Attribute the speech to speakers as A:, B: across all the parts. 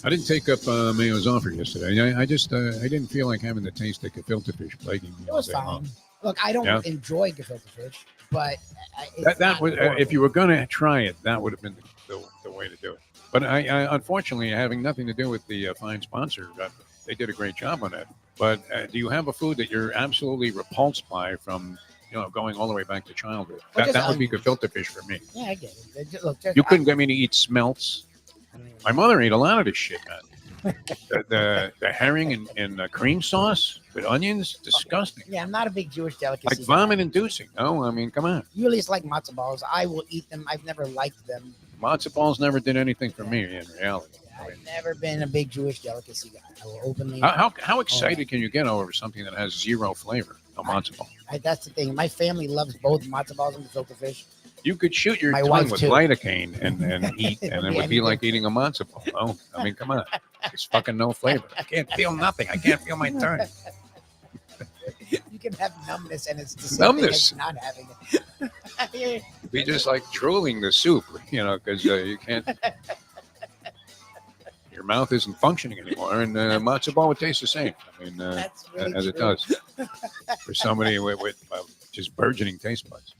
A: I didn't take up Mayo's offer yesterday. I just I didn't feel like having the taste of gefilte fish plaguing me
B: It
A: all
B: was
A: day
B: fine.
A: long.
B: Look, I
A: Yeah,
B: don't enjoy gefilte fish, but it's
A: that
B: not
A: was if
B: horrible.
A: you were going to try it, that would have been the way to do it. But I unfortunately having nothing to do with the fine sponsor, they did a great job on that. But do you have a food that you're absolutely repulsed by from going all the way back to childhood?
B: Well, just
A: That would be
B: onions.
A: gefilte fish for me.
B: Yeah, I get it. Look, just
A: You couldn't get me to eat smelts.
B: I don't even
A: My
B: know.
A: mother ate a lot of this shit, man. The herring and cream sauce with onions, disgusting.
B: Yeah, I'm not a big Jewish
A: Like
B: delicacy guy.
A: vomit inducing. No, I mean, come on.
B: You at least like matzo balls. I will eat them. I've never liked them.
A: Matzo balls never did anything for
B: Yeah.
A: me in reality. I mean,
B: I've never been a big Jewish delicacy guy. I will openly.
A: how excited can you get over something that has zero flavor? A matzo ball.
B: That's the thing. My family loves both matzo balls and gefilte fish.
A: You could shoot your
B: My
A: tongue
B: wife,
A: with
B: too.
A: lidocaine and eat, and it would be
B: anything.
A: like eating a matzo ball. No, I mean, come on. It's fucking no flavor. I can't feel nothing. I can't feel my tongue.
B: You can have numbness, and it's the same
A: Numbness.
B: thing as not having it.
A: It'd be just like drooling the soup, because you can't. Your mouth isn't functioning anymore, and matzo ball would taste the same. I mean,
B: That's really
A: as it
B: true.
A: does for somebody with just burgeoning taste buds.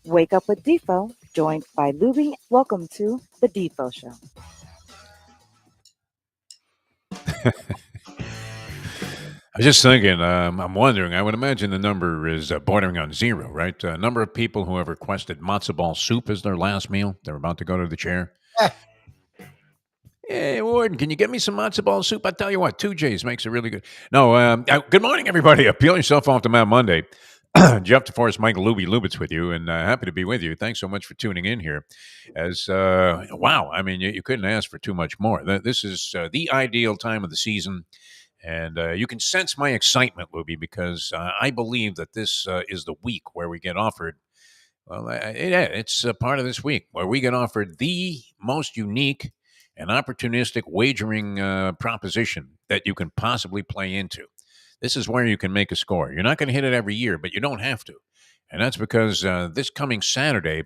C: Wake up with Defo, joined by Lubie. Welcome to the Defo Show.
A: I was just thinking, I'm wondering, I would imagine the number is bordering on zero, right? Number of people who have requested matzo ball soup as their last meal. They're about to go to the chair. Hey, Warden, can you get me some matzo ball soup? I tell you what, 2J's makes it really good. No, good morning, everybody. Peel yourself off to Mount Monday. Jeff DeForest, Michael Lubitz with you, and happy to be with you. Thanks so much for tuning in here. Wow, I mean, you couldn't ask for too much more. This is the ideal time of the season. And you can sense my excitement, Luby, because I believe that this is the week where we get offered. Well, it's part of this week where we get offered the most unique and opportunistic wagering proposition that you can possibly play into. This is where you can make a score. You're not going to hit it every year, but you don't have to. And that's because this coming Saturday,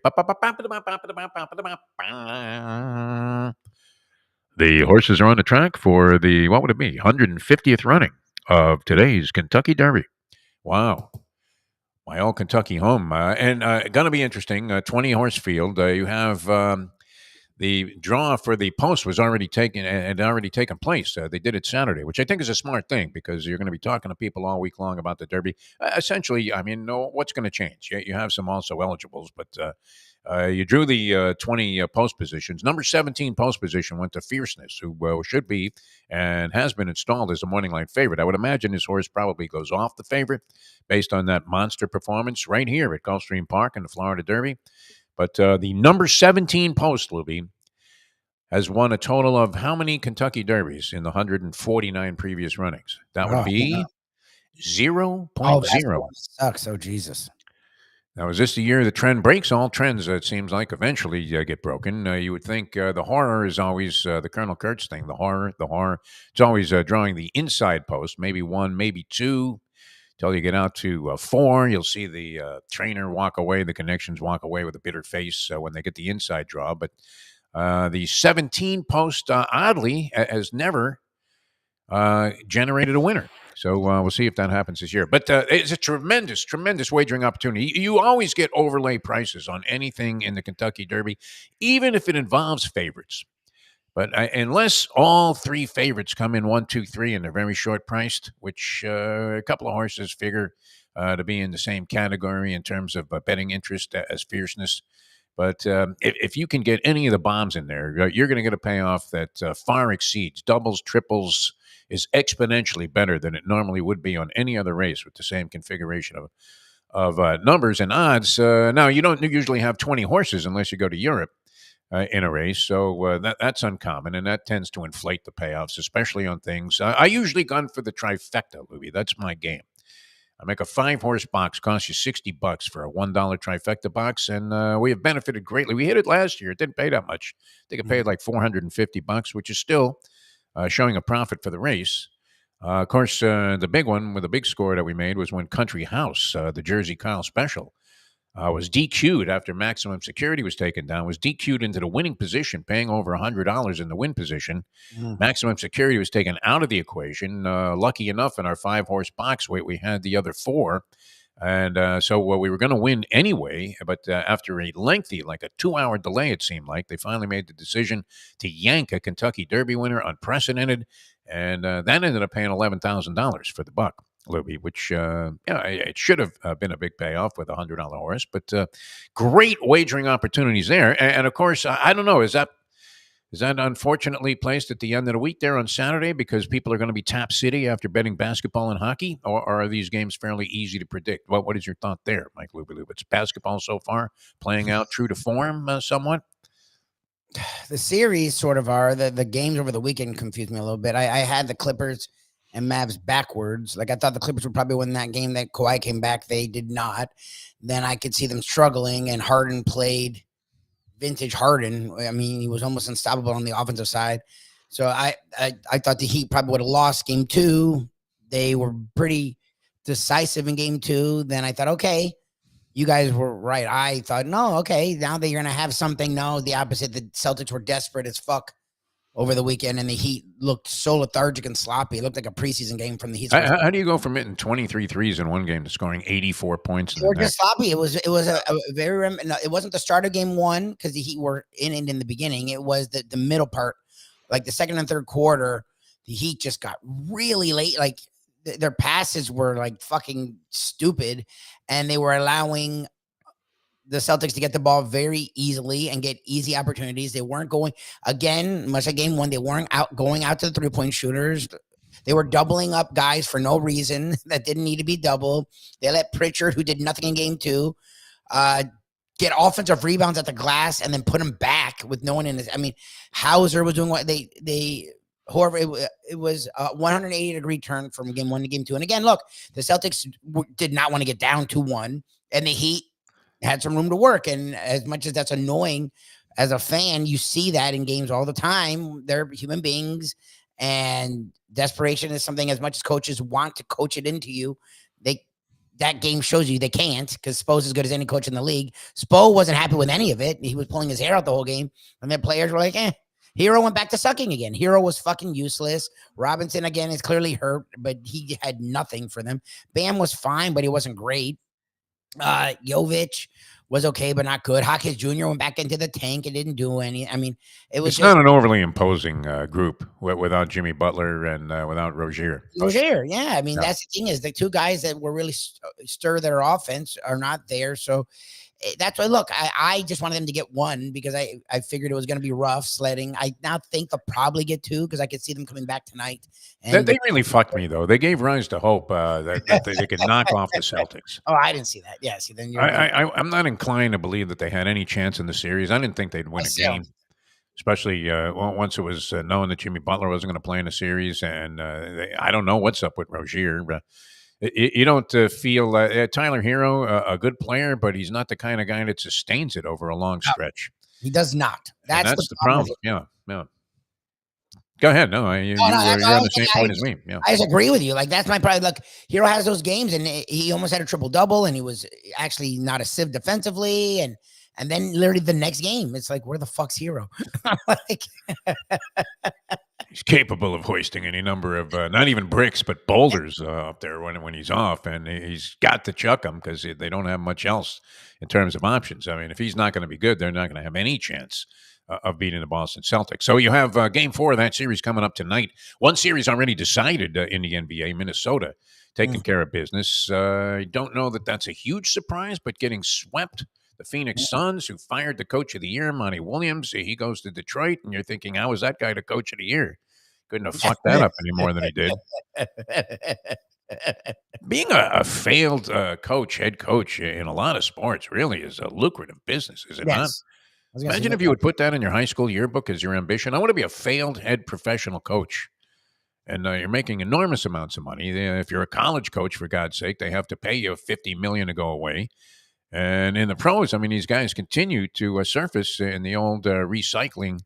A: the horses are on the track for the, what would it be, 150th running of today's Kentucky Derby. Wow. My old Kentucky home. And going to be interesting, 20-horse field. You have the draw for the post was already taken and already taken place. They did it Saturday, which I think is a smart thing because you're going to be talking to people all week long about the Derby. Essentially, I mean, what's going to change? You have some also eligibles, but you drew the 20 post positions. Number 17 post position went to Fierceness, who should be and has been installed as a morning line favorite. I would imagine his horse probably goes off the favorite based on that monster performance right here at Gulfstream Park in the Florida Derby. But the number 17 post, Luby, has won a total of how many Kentucky Derbies in the 149 previous runnings? That would be 0.0.
B: Oh, that's the one that sucks. Oh, Jesus.
A: Now, is this the year the trend breaks? All trends, it seems like, eventually get broken. You would think the horror is always the Colonel Kurtz thing. The horror. It's always drawing the inside post, maybe one, maybe two. Till you get out to 4, you'll see the trainer walk away, the connections walk away with a bitter face when they get the inside draw. But the 17 post, oddly, has never generated a winner. So we'll see if that happens this year. But it's a tremendous, tremendous wagering opportunity. You always get overlay prices on anything in the Kentucky Derby, even if it involves favorites. But unless all three favorites come in 1, 2, 3, and they're very short priced, which a couple of horses figure to be in the same category in terms of betting interest as Fierceness. But if you can get any of the bombs in there, you're going to get a payoff that far exceeds doubles, triples, is exponentially better than it normally would be on any other race with the same configuration of numbers and odds. Now, you don't usually have 20 horses unless you go to Europe. In a race, so that's uncommon, and that tends to inflate the payoffs, especially on things. I usually gun for the trifecta, Louis. That's my game. I make a 5-horse box, costs you $60 for a $1 trifecta box, and we have benefited greatly. We hit it last year; it didn't pay that much. I think it paid like $450, which is still showing a profit for the race. Of course, the big one with the big score that we made was when Country House, the Jersey Kyle Special. was DQ'd after maximum security was taken down, was DQ'd into the winning position, paying over $100 in the win position. Maximum security was taken out of the equation. Lucky enough, in our 5-horse box, we had the other 4. And so we were going to win anyway, but after a lengthy, like a 2-hour delay, it seemed like, they finally made the decision to yank a Kentucky Derby winner, unprecedented, and that ended up paying $11,000 for the buck, Lubie, which it should have been a big payoff with a $100 horse, but great wagering opportunities there. And of course, I don't know, is that unfortunately placed at the end of the week there on Saturday because people are going to be Tap City after betting basketball and hockey? Or are these games fairly easy to predict? What is your thought there, Mike Lubie? It's basketball so far playing out true to form somewhat?
B: The series sort of are. The games over the weekend confused me a little bit. I had the Clippers and Mavs backwards. Like, I thought the Clippers would probably win that game that Kawhi came back. They did not. Then I could see them struggling, and Harden played vintage Harden. I mean, he was almost unstoppable on the offensive side. So I thought the Heat probably would have lost game 2. They were pretty decisive in game 2. Then I thought, okay, you guys were right. I thought, no, okay, now that you're going to have something. No, the opposite. The Celtics were desperate as fuck over the weekend, and the Heat looked so lethargic and sloppy. It looked like a preseason game from the Heat.
A: How do you go from hitting 23 threes in one game to scoring 84 points in the next?
B: Just sloppy. It was a very no, it wasn't the start of game 1 because the Heat were in the beginning. It was the middle part, like the second and third quarter. The Heat just got really late. Like their passes were like fucking stupid, and they were allowing the Celtics to get the ball very easily and get easy opportunities. They weren't going, again, much like game 1, they weren't going out to the 3-point shooters. They were doubling up guys for no reason that didn't need to be doubled. They let Pritchard, who did nothing in game 2, get offensive rebounds at the glass and then put them back with no one in it. I mean, Hauser was doing what whoever it was a 180-degree turn from game 1 to game 2. And again, look, the Celtics did not want to get down 2-1, and the Heat had some room to work. And as much as that's annoying as a fan, you see that in games all the time. They're human beings, and desperation is something, as much as coaches want to coach it into you, that game shows you they can't, because Spo's as good as any coach in the league. Spo wasn't happy with any of it. He was pulling his hair out the whole game, and then players were like, Hero went back to sucking again. Hero was fucking useless. Robinson, again, is clearly hurt, but he had nothing for them. Bam was fine, but he wasn't great. Jovic was okay, but not good. Hawkins Jr. went back into the tank and didn't do any. I mean, it's
A: not an overly imposing group without Jimmy Butler and without Rozier.
B: Rozier, yeah. I mean, that's the thing, is the two guys that were really stir their offense are not there. So that's why, look, I just wanted them to get 1 because I figured it was going to be rough sledding. I now think they'll probably get 2 because I could see them coming back tonight. And
A: they really fucked me, though. They gave rise to hope that they could knock off the Celtics.
B: Oh, I didn't see that. Yeah, see, then
A: I'm not inclined to believe that they had any chance in the series. I didn't think they'd win a game, especially once it was known that Jimmy Butler wasn't going to play in the series. And I don't know what's up with Rozier. You don't feel Tyler Hero, a good player, but he's not the kind of guy that sustains it over a long stretch.
B: He does not. That's
A: the problem. Yeah. Go ahead. No, you're on the same point as me. Yeah,
B: I just agree with you. Like, that's my problem. Look, Hero has those games, and he almost had a triple-double, and he was actually not a sieve defensively, and then literally the next game, it's like, where the fuck's Hero? Like,
A: he's capable of hoisting any number of not even bricks, but boulders up there when he's off, and he's got to chuck them because they don't have much else in terms of options. I mean, if he's not going to be good, they're not going to have any chance of beating the Boston Celtics. So you have game 4 of that series coming up tonight. One series already decided in the NBA, Minnesota taking care of business. I don't know that that's a huge surprise, but getting swept. The Phoenix Suns, who fired the coach of the year, Monty Williams, he goes to Detroit, and you're thinking, how is that guy the coach of the year? Couldn't have fucked that up any more than he did. Being a failed head coach in a lot of sports really is a lucrative business, is it not? Imagine if you would put that in your high school yearbook as your ambition. I want to be a failed head professional coach. And you're making enormous amounts of money. If you're a college coach, for God's sake, they have to pay you $50 million to go away. And in the pros, I mean, these guys continue to surface in the old recycling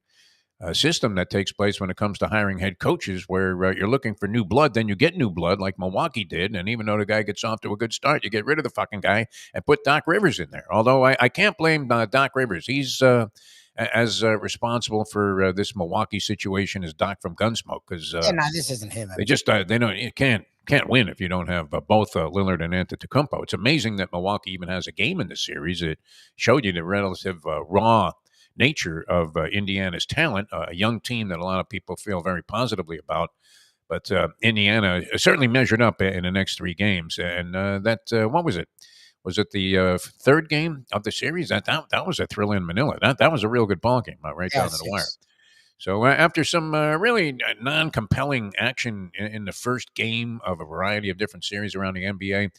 A: system that takes place when it comes to hiring head coaches, where you're looking for new blood, then you get new blood like Milwaukee did. And even though the guy gets off to a good start, you get rid of the fucking guy and put Doc Rivers in there. Although I can't blame Doc Rivers. He's as responsible for this Milwaukee situation as Doc from Gunsmoke, because
B: no, this isn't him.
A: they just they don't you can't win if you don't have both Lillard and Antetokounmpo. It's amazing that Milwaukee even has a game in this series. It showed you the relative raw nature of Indiana's talent, a young team that a lot of people feel very positively about. But Indiana certainly measured up in the next 3 games. And what was it? Was it the third game of the series? That was a thrill in Manila. That was a real good ball game, right down to the wire. So after some really non-compelling action in the first game of a variety of different series around the NBA,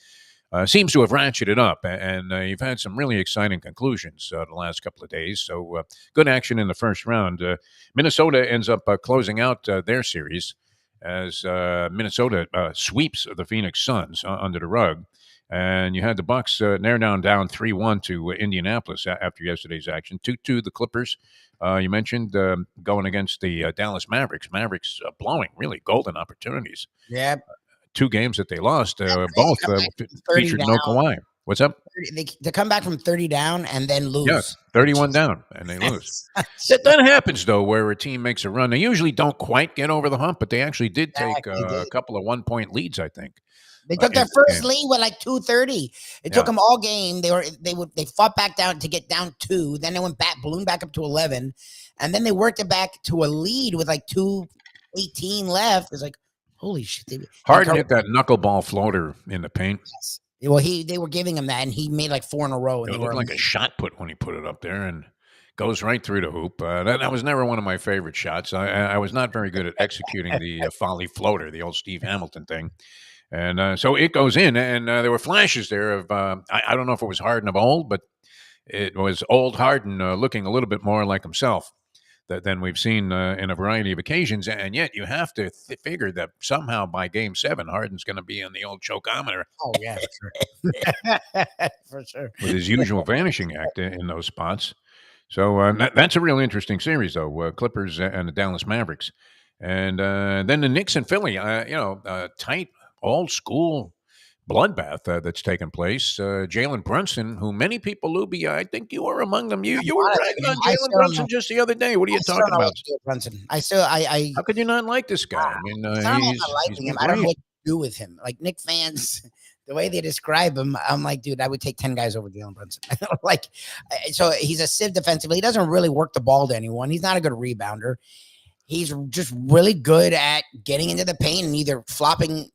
A: seems to have ratcheted up, and you've had some really exciting conclusions the last couple of days. So good action in the first round. Minnesota ends up closing out their series as Minnesota sweeps the Phoenix Suns under the rug. And you had the Bucks narrow down 3-1 to Indianapolis after yesterday's action. 2-2 the Clippers. You mentioned going against the Dallas Mavericks. Mavericks blowing really golden opportunities.
B: Yeah.
A: 2 games that they lost, both featured no Kawhi. What's up?
B: They come back from 30 down and then lose.
A: Yeah, 31 down and they lose. That happens, though, where a team makes a run. They usually don't quite get over the hump, but they actually did take a couple of 1-point leads, I think.
B: They took their first lead with like 2:30. It took them all game. They fought back down to get down 2. Then they went back, ballooned back up to 11, and then they worked it back to a lead with like 2:18 left. It's like, holy shit!
A: Harden hit that knuckleball floater in the paint.
B: Yes. Well, they were giving him that, and he made like 4 in a row. And
A: it looked like a shot put when he put it up there, and goes right through the hoop. That was never one of my favorite shots. I was not very good at executing the folly floater, the old Steve Hamilton thing. And so it goes in, and there were flashes there of, I don't know if it was Harden of old, but it was old Harden looking a little bit more like himself than we've seen in a variety of occasions. And yet you have to figure that somehow by Game 7, Harden's going to be in the old chokeometer.
B: Oh, yeah, for sure. For sure.
A: With his usual vanishing act in those spots. So that's a real interesting series, though, Clippers and the Dallas Mavericks. And then the Knicks and Philly, tight, old school bloodbath that's taken place. Jalen Brunson, who many people, Lubie, I think you were among them. You were ragging on Jalen Brunson just the other day. What are you talking about?
B: Brunson.
A: How could you not like this guy? I mean,
B: he's liking him. I don't know what to do with him. Like Knick fans, the way they describe him, I'm like, dude, I would take 10 guys over Jalen Brunson. So he's a sieve defensively. He doesn't really work the ball to anyone. He's not a good rebounder. He's just really good at getting into the paint and either flopping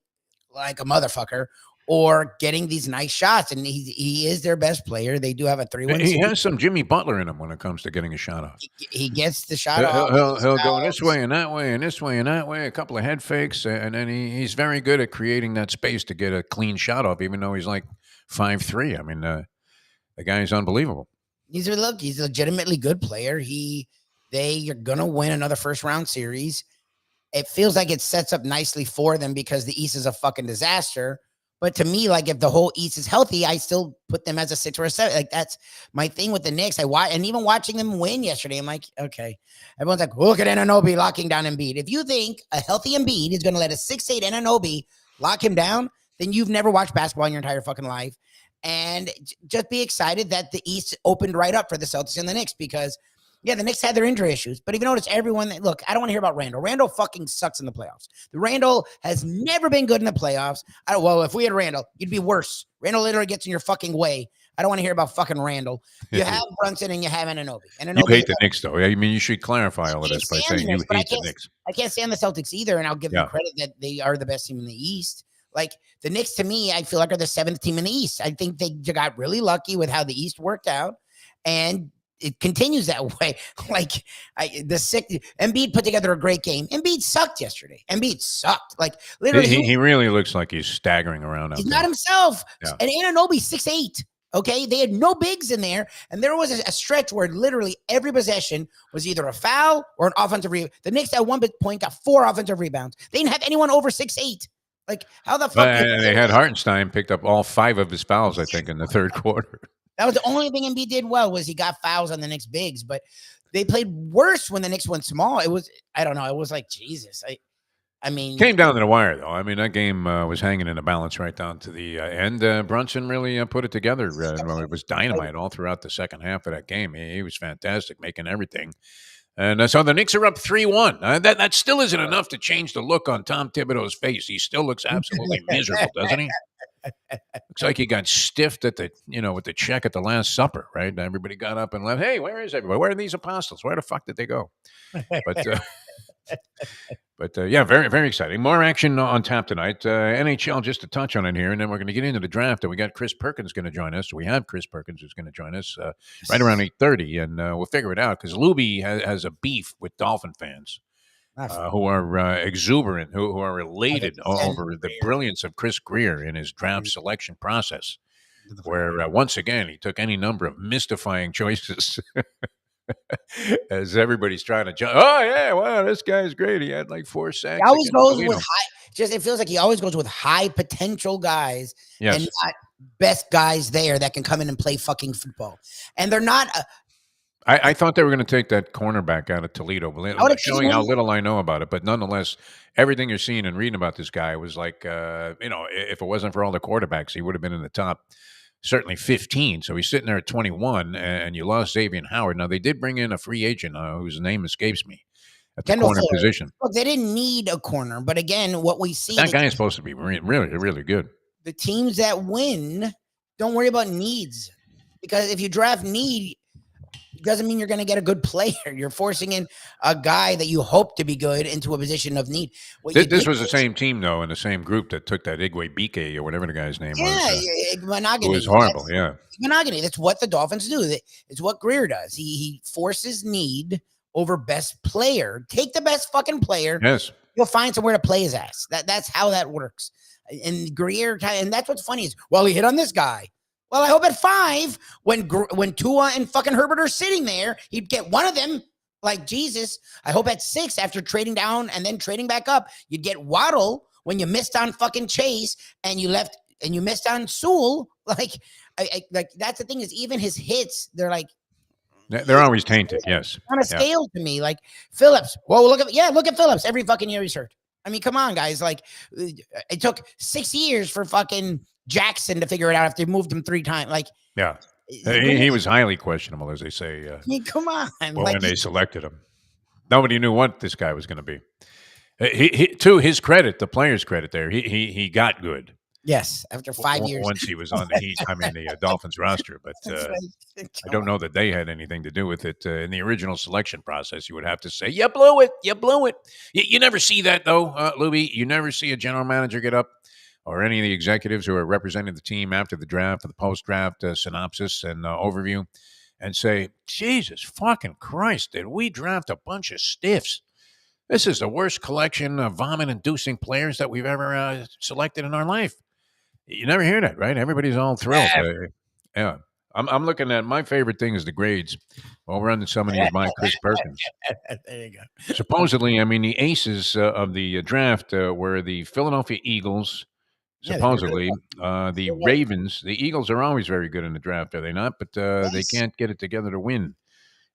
B: like a motherfucker or getting these nice shots, and he is their best player. They do have a 3-1.
A: He has some Jimmy Butler in him when it comes to getting a shot off.
B: He gets the shot off.
A: He'll go this way and that way and this way and that way, a couple of head fakes, and then he's very good at creating that space to get a clean shot off, even though he's like 5'3". I mean, the guy is unbelievable.
B: He's a legitimately good player. They are going to win another first-round series. It feels like it sets up nicely for them because the East is a fucking disaster. But to me, like if the whole East is healthy, I still put them as a 6 or a 7. Like that's my thing with the Knicks. And even watching them win yesterday, I'm like, okay. Everyone's like, look at Anunoby locking down Embiid. If you think a healthy Embiid is going to let a 6'8" Anunoby lock him down, then you've never watched basketball in your entire fucking life. And just be excited that the East opened right up for the Celtics and the Knicks because yeah, the Knicks had their injury issues, but if you notice, everyone look, I don't want to hear about Randall. Randall fucking sucks in the playoffs. The Randall has never been good in the playoffs. Well, if we had Randall, you'd be worse. Randall literally gets in your fucking way. I don't want to hear about fucking Randall. You have Brunson and you have Anunoby.
A: You hate the Knicks, though. I mean, you should clarify all of this by saying you hate the Knicks.
B: I can't stand the Celtics either, and I'll give them credit that they are the best team in the East. Like the Knicks, to me, I feel like are the 7th team in the East. I think they got really lucky with how the East worked out, and it continues that way. Like Embiid put together a great game. Embiid sucked yesterday. Embiid sucked. Like literally,
A: he really looks like he's staggering around.
B: He's not himself. Yeah. And Anunoby 6'8". Okay, they had no bigs in there, and there was a stretch where literally every possession was either a foul or an offensive rebound. The Knicks at one point got 4 offensive rebounds. They didn't have anyone over 6'8". Like how the fuck?
A: They had Hartenstein picked up all 5 of his fouls, I think, in the third quarter.
B: That was the only thing Embiid did well was he got fouls on the Knicks bigs. But they played worse when the Knicks went small. It was, I don't know. It was like, Jesus. I mean,
A: Came down to the wire, though. I mean, that game was hanging in the balance right down to the end. Brunson really put it together. It was dynamite all throughout the second half of that game. He was fantastic, making everything. And so the Knicks are up 3-1. That still isn't enough to change the look on Tom Thibodeau's face. He still looks absolutely miserable, doesn't he? Looks like he got stiffed at the, with the check at the Last Supper, right? Everybody got up and left. Hey, where is everybody? Where are these apostles? Where the fuck did they go? But yeah, very, very exciting. More action on tap tonight. NHL, just to touch on it here, and then we're going to get into the draft. And we got Chris Perkins going to join us. We have Chris Perkins who's going to join us right around 8:30, and we'll figure it out because Lubie has a beef with Dolphin fans who are exuberant, who are elated over the brilliance of Chris Greer in his draft selection process, where once again he took any number of mystifying choices. As everybody's trying to jump. Oh yeah, wow, this guy's great. He had like 4 sacks.
B: He always goes with high. It feels like he always goes with high potential guys, and not best guys there that can come in and play fucking football. And they're not.
A: I thought they were going to take that cornerback out of Toledo, showing how little I know about it. But nonetheless, everything you're seeing and reading about this guy was like, if it wasn't for all the quarterbacks, he would have been in the top. Certainly 15. So he's sitting there at 21, and you lost Xavier Howard. Now, they did bring in a free agent whose name escapes me at the corner position.
B: Look, they didn't need a corner. But again, what we see.
A: That guy is supposed to be really, really good.
B: The teams that win don't worry about needs. Because if you draft need, it doesn't mean you're going to get a good player. You're forcing in a guy that you hope to be good into a position of need.
A: This was the same team, though, in the same group that took that Igwe Bike or whatever the guy's name was.
B: Yeah, monogamy.
A: It was horrible,
B: monogamy. That's what the Dolphins do. It's what Greer does. He forces need over best player. Take the best fucking player.
A: Yes.
B: You'll find somewhere to play his ass. That's how that works. And Greer, and that's what's funny is, well, he hit on this guy. Well, I hope at 5, when Tua and fucking Herbert are sitting there, he'd get one of them. Like Jesus. I hope at 6, after trading down and then trading back up, you'd get Waddle when you missed on fucking Chase and you missed on Sewell. Like, like that's the thing is, even his hits, they're like.
A: They're always tainted. Yes.
B: On a scale to me, like Phillips. Well, look at Phillips. Every fucking year he's hurt. I mean, come on, guys. Like, it took 6 years for fucking Jackson to figure it out after they moved him 3 times. Like,
A: yeah, he was highly questionable, as they say.
B: I mean, come on.
A: Well, when they selected him, nobody knew what this guy was going to be. He, to his credit, the player's credit, there, he got good.
B: Yes, after 5 years.
A: Once he was on the Heat, the Dolphins roster, but I don't know that they had anything to do with it. In the original selection process, you would have to say, you blew it. You never see that, though, Lubie. You never see a general manager get up, or any of the executives who are representing the team after the draft or the post-draft synopsis and overview, and say, Jesus fucking Christ, did we draft a bunch of stiffs? This is the worst collection of vomit-inducing players that we've ever selected in our life. You never hear that, right? Everybody's all thrilled. Yeah. I'm looking at, my favorite thing is the grades. Well, we're under some of these by Chris Perkins.
B: There you go.
A: Supposedly, the aces of the draft were the Philadelphia Eagles. Supposedly, the Ravens. The Eagles are always very good in the draft, are they not? But they can't get it together to win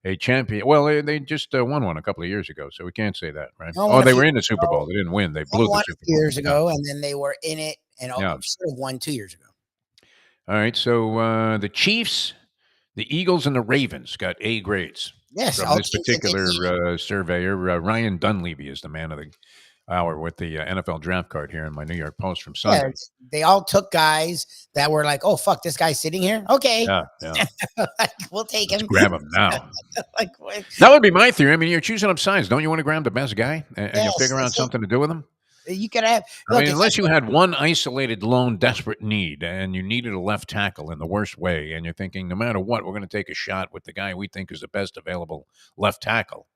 A: a champion. Well, they just won one a couple of years ago, so we can't say that, right? They were in the Super Bowl. They didn't win. They blew the Super Bowl
B: years ago, and then they were in it and should have won 2 years ago.
A: All right, so the Chiefs, the Eagles, and the Ravens got A grades.
B: Yes,
A: from this particular surveyor. Ryan Dunleavy is the man of the hour with the NFL draft card here in my New York Post from Sunday.
B: Yeah, they all took guys that were like, oh, fuck, this guy's sitting here? Okay.
A: Yeah.
B: Like, we'll take him.
A: Let's grab him now.
B: Like,
A: that would be my theory. You're choosing up sides. Don't you want to grab the best guy and you'll figure out something to do with him?
B: You could have.
A: Unless you had one isolated, lone, desperate need and you needed a left tackle in the worst way, and you're thinking, no matter what, we're going to take a shot with the guy we think is the best available left tackle.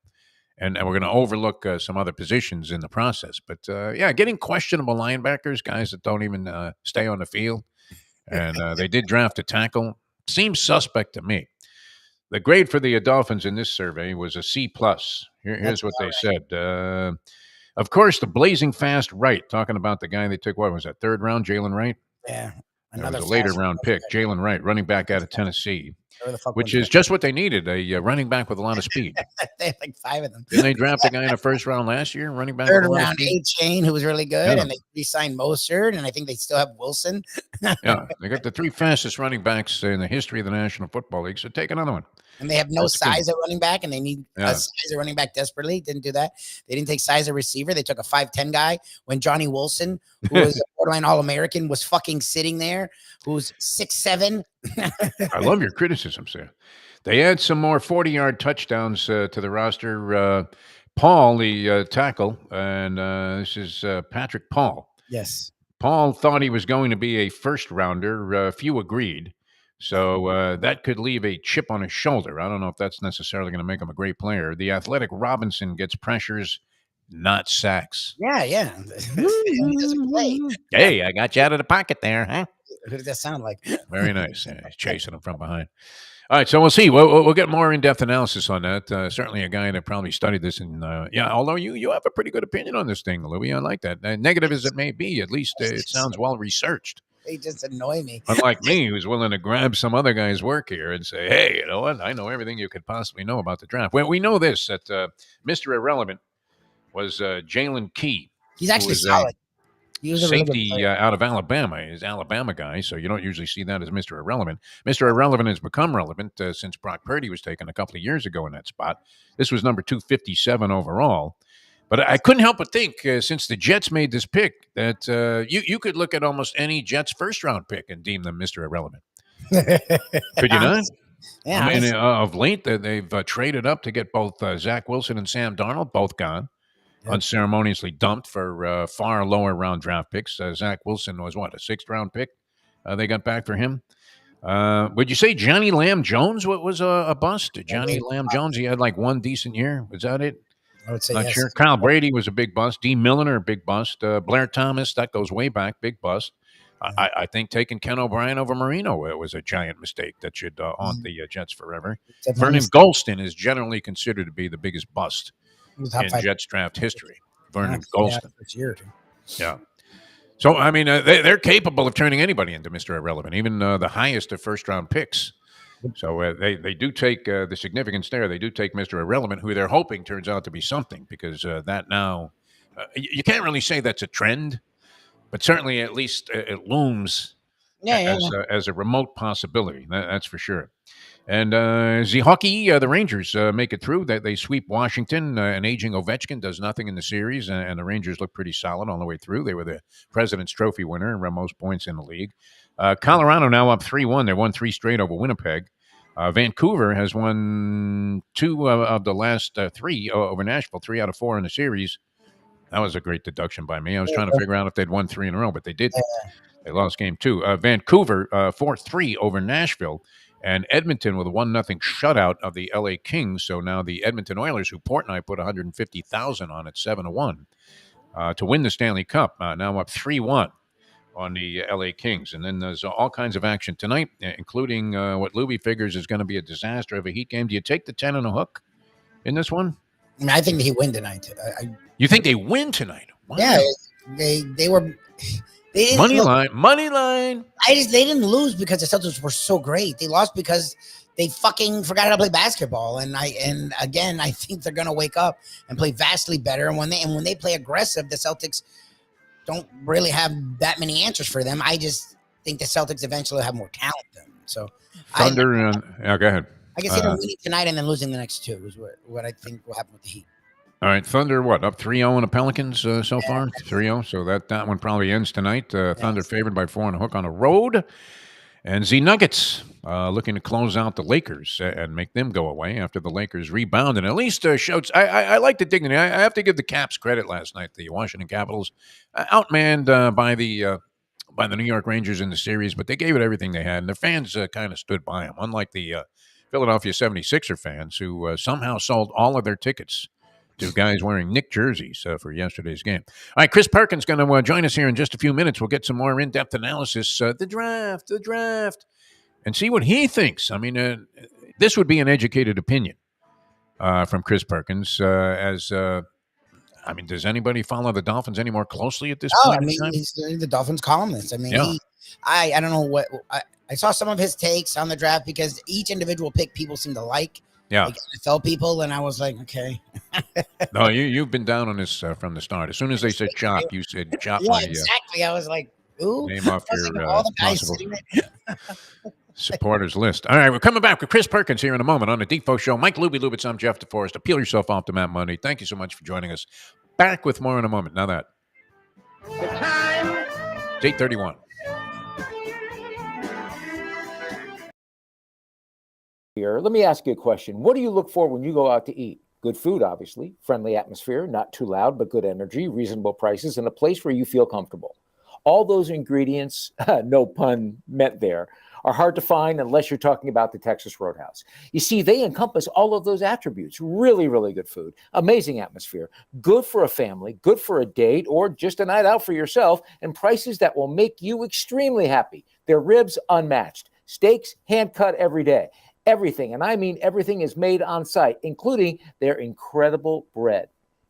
A: And we're going to overlook some other positions in the process. But, getting questionable linebackers, guys that don't even stay on the field, and they did draft a tackle, seems suspect to me. The grade for the Dolphins in this survey was a C+. Here's what they said. Of course, the blazing fast Wright, talking about the guy they took, what was that, 3rd round, Jalen Wright?
B: Yeah.
A: It was a later round pick, Jalen Wright, running back out of Tennessee.
B: Where the fuck
A: which
B: went
A: is just what they needed, a running back with a lot of speed.
B: they had like 5 of them.
A: Didn't they draft a guy in the first round last year, running back
B: Third
A: with a lot of
B: round,
A: speed?
B: A-Chain, who was really good,
A: Yeah.
B: and they re-signed Mostert, and I think they still have Wilson.
A: Yeah, they got the 3 fastest running backs in the history of the National Football League, so take another one.
B: And they have no
A: That's good.
B: size at running back, and they need
A: Yeah.
B: a size at running back desperately. Didn't do that. They didn't take size at receiver. They took a 5'10" guy when Johnny Wilson, who was a borderline All-American, was fucking sitting there, who's 6'7".
A: I love your criticisms there. They add some more 40-yard touchdowns to the roster. Paul, the tackle, and this is Patrick Paul.
B: Yes.
A: Paul thought he was going to be a first-rounder. Few agreed. So that could leave a chip on his shoulder. I don't know if that's necessarily going to make him a great player. The athletic Robinson gets pressures, not sacks.
B: Yeah. He doesn't play.
A: Hey, I got you out of the pocket there, huh?
B: Who does that sound like?
A: Very nice. He's chasing him from behind. All right, so we'll see. We'll get more in-depth analysis on that. Certainly a guy that probably studied this. And, although you have a pretty good opinion on this thing, Louis. I like that. Negative as it may be, at least it sounds well-researched.
B: They just annoy me.
A: Unlike me, who's willing to grab some other guy's work here and say, hey, you know what? I know everything you could possibly know about the draft. Well, we know this, that Mr. Irrelevant was Jalen Key.
B: He's actually solid. He was a really good
A: Safety
B: player.
A: out of Alabama. He's an Alabama guy, so you don't usually see that as Mr. Irrelevant. Mr. Irrelevant has become relevant since Brock Purdy was taken a couple of years ago in that spot. This was number 257 overall. But I couldn't help but think, since the Jets made this pick, that you could look at almost any Jets first-round pick and deem them Mr. Irrelevant. Could you not?
B: Yeah.
A: I mean, of late, they've traded up to get both Zach Wilson and Sam Darnold, both gone.
B: Yep.
A: Unceremoniously dumped for far lower round draft picks. Zach Wilson was, what, a 6th-round pick they got back for him? Would you say Johnny Lamb Jones was a bust? Johnny Lamb Jones, he had like one decent year. Was that it?
B: I would say
A: Not
B: yes.
A: sure. Kyle Brady was a big bust. D. Milliner, big bust. Blair Thomas, that goes way back, big bust. I think taking Ken O'Brien over Marino was a giant mistake that should haunt the Jets forever. Vernon Golston is generally considered to be the biggest bust in Jets draft history. Vernon Golston. Yeah. So, I mean, they're capable of turning anybody into Mr. Irrelevant, even the highest of first-round picks. So they do take the significance there. They do take Mr. Irrelevant, who they're hoping turns out to be something, because that now you can't really say that's a trend, but certainly at least it looms as a remote possibility. That's for sure. And the hockey, the Rangers make it through. They sweep Washington. An aging Ovechkin does nothing in the series, and the Rangers look pretty solid all the way through. They were the President's Trophy winner, most points in the league. Colorado now up 3-1. They won 3 straight over Winnipeg. Vancouver has won 2 of the last 3 over Nashville, 3 out of 4 in the series. That was a great deduction by me. I was trying to figure out if they'd won 3 in a row, but they didn't. They lost game 2. Vancouver 4-3 over Nashville. And Edmonton with a 1-0 shutout of the LA Kings. So now the Edmonton Oilers, who Portnoy put $150,000 on at 7-1 to win the Stanley Cup, now up 3-1 on the LA Kings. And then there's all kinds of action tonight, including what Lubie figures is going to be a disaster of a Heat game. Do you take the 10 and a hook in this one?
B: I mean, I think he win tonight.
A: You think they win tonight? Wow.
B: Yeah, they were. They didn't
A: money line.
B: They didn't lose because the Celtics were so great. They lost because they fucking forgot how to play basketball. And again, I think they're gonna wake up and play vastly better. And when they play aggressive, the Celtics don't really have that many answers for them. I just think the Celtics eventually will have more talent than them. So
A: Thunder go ahead.
B: I can see them winning tonight and then losing the next 2 is what I think will happen with the Heat.
A: All right, Thunder, what, up 3-0 in the Pelicans so far? 3-0, so that one probably ends tonight. Thunder favored by 4 and a hook on the road. And the Nuggets looking to close out the Lakers and make them go away after the Lakers rebound. And at least showed, I like the dignity. I have to give the Caps credit last night. The Washington Capitals outmanned by the New York Rangers in the series, but they gave it everything they had. And their fans kind of stood by them, unlike the Philadelphia 76er fans who somehow sold all of their tickets to guys wearing Knick jerseys for yesterday's game. All right, Chris Perkins going to join us here in just a few minutes. We'll get some more in-depth analysis, the draft, and see what he thinks. I mean, this would be an educated opinion from Chris Perkins. Does anybody follow the Dolphins any more closely at this point?
B: I mean, he's the Dolphins columnist. I mean,
A: yeah.
B: I don't know what I saw some of his takes on the draft because each individual pick people seem to like NFL people, and I was like, okay.
A: No, you've been down on this from the start. As soon as they said chop, you said chop my
B: exactly. I was like, ooh,
A: name off your
B: all the guys
A: possible
B: sitting there.
A: supporters list. All right, we're coming back with Chris Perkins here in a moment on the Defo Show. Mike Lubie, Lubitz, I'm Jeff DeForest. Peel yourself off to Matt Monday. Thank you so much for joining us. Back with more in a moment. Now that
D: the time
A: it's 8:31.
E: Let me ask you a question. What do you look for when you go out to eat? Good food, obviously, friendly atmosphere, not too loud, but good energy, reasonable prices, and a place where you feel comfortable. All those ingredients, no pun meant there, are hard to find unless you're talking about the Texas Roadhouse. You see, they encompass all of those attributes. Really, really good food, amazing atmosphere, good for a family, good for a date, or just a night out for yourself, and prices that will make you extremely happy. Their ribs unmatched, steaks hand-cut every day. Everything, and I mean everything, is made on site, including their incredible bread.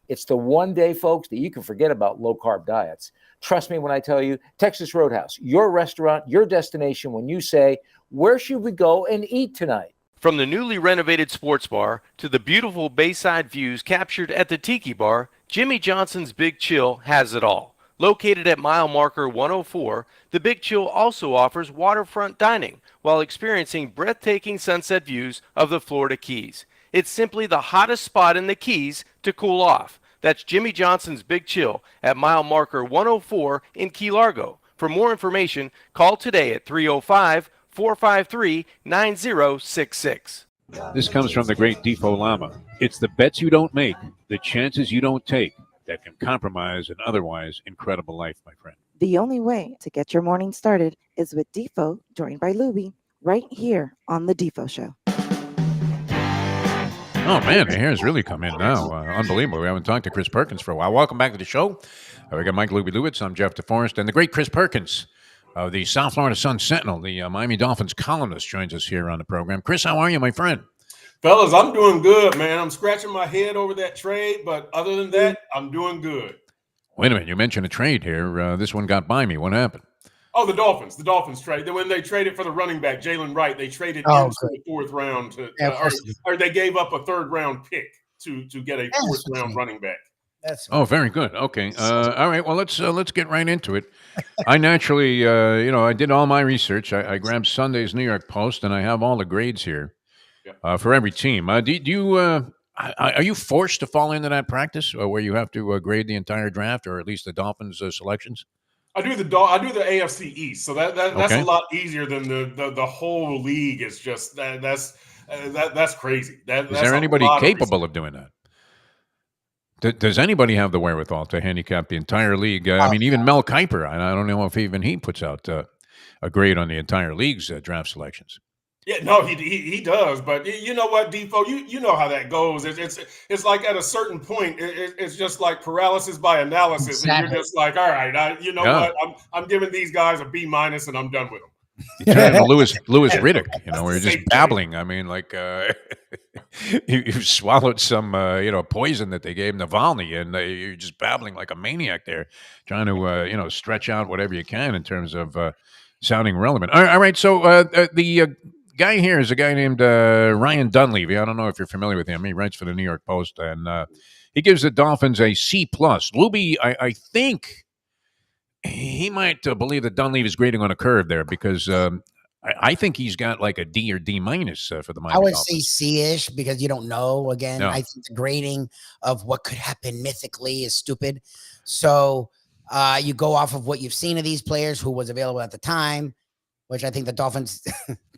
E: It's the one day, folks, that you can forget about low-carb diets. Trust me when I tell you, Texas Roadhouse, your restaurant, your destination when you say, where should we go and eat tonight?
F: From the newly renovated sports bar to the beautiful bayside views captured at the Tiki Bar, Jimmy Johnson's Big Chill has it all. Located at mile marker 104, the Big Chill also offers waterfront dining while experiencing breathtaking sunset views of the Florida Keys. It's simply the hottest spot in the Keys to cool off. That's Jimmy Johnson's Big Chill at mile marker 104 in Key Largo. For more information, call today at 305-453-9066.
A: This comes from the great Defo Lama. It's the bets you don't make, the chances you don't take, that can compromise an otherwise incredible life, my friend.
C: The only way to get your morning started is with Defo, joined by Lubie, right here on the Defo Show.
A: Oh, man, the hair's really come in now. Unbelievable. We haven't talked to Chris Perkins for a while. Welcome back to the show. We got Mike Lubie Lubitz. I'm Jeff DeForest. And the great Chris Perkins of the South Florida Sun-Sentinel, the Miami Dolphins columnist, joins us here on the program. Chris, how are you, my friend?
G: Fellas, I'm doing good, man. I'm scratching my head over that trade, but other than that, I'm doing good.
A: Wait a minute. You mentioned a trade here. This one got by me. What happened?
G: Oh, the Dolphins trade. When they traded for the running back, Jalen Wright, they traded into the fourth round, or they gave up a third-round pick to get a fourth-round running back.
A: Very good. Okay. All right. Well, let's get right into it. I naturally, I did all my research. I grabbed Sunday's New York Post, and I have all the grades here for every team. Do you are you forced to fall into that practice where you have to grade the entire draft, or at least the Dolphins selections?
G: I do the AFC East, so that's a lot easier than the whole league. Is just that's crazy. Is
A: there anybody capable of doing that? Does anybody have the wherewithal to handicap the entire league? I mean, even Mel Kiper, I don't know if even he puts out a grade on the entire league's draft selections.
G: Yeah, no, he does. But you know what, Defo, you know how that goes. It's like at a certain point, it's just like paralysis by analysis, and you're just like, all right, what, I'm giving these guys a B-, and I'm done with them.
A: You turn into Louis Riddick, where you're just babbling. I mean, like you swallowed some, poison that they gave Navalny, and you're just babbling like a maniac there, trying to, stretch out whatever you can in terms of sounding relevant. All right, so the guy here is a guy named Ryan Dunleavy. I don't know if you're familiar with him. He writes for the New York Post, and he gives the Dolphins a C+. Lubie, I think he might believe that Dunleavy's grading on a curve there, because I think he's got like a D or D- for the Miami
B: I would
A: Dolphins.
B: say C-ish, because you don't know. Again,
A: No.
B: I think the grading of what could happen mythically is stupid. So you go off of what you've seen of these players, who was available at the time, which I think the Dolphins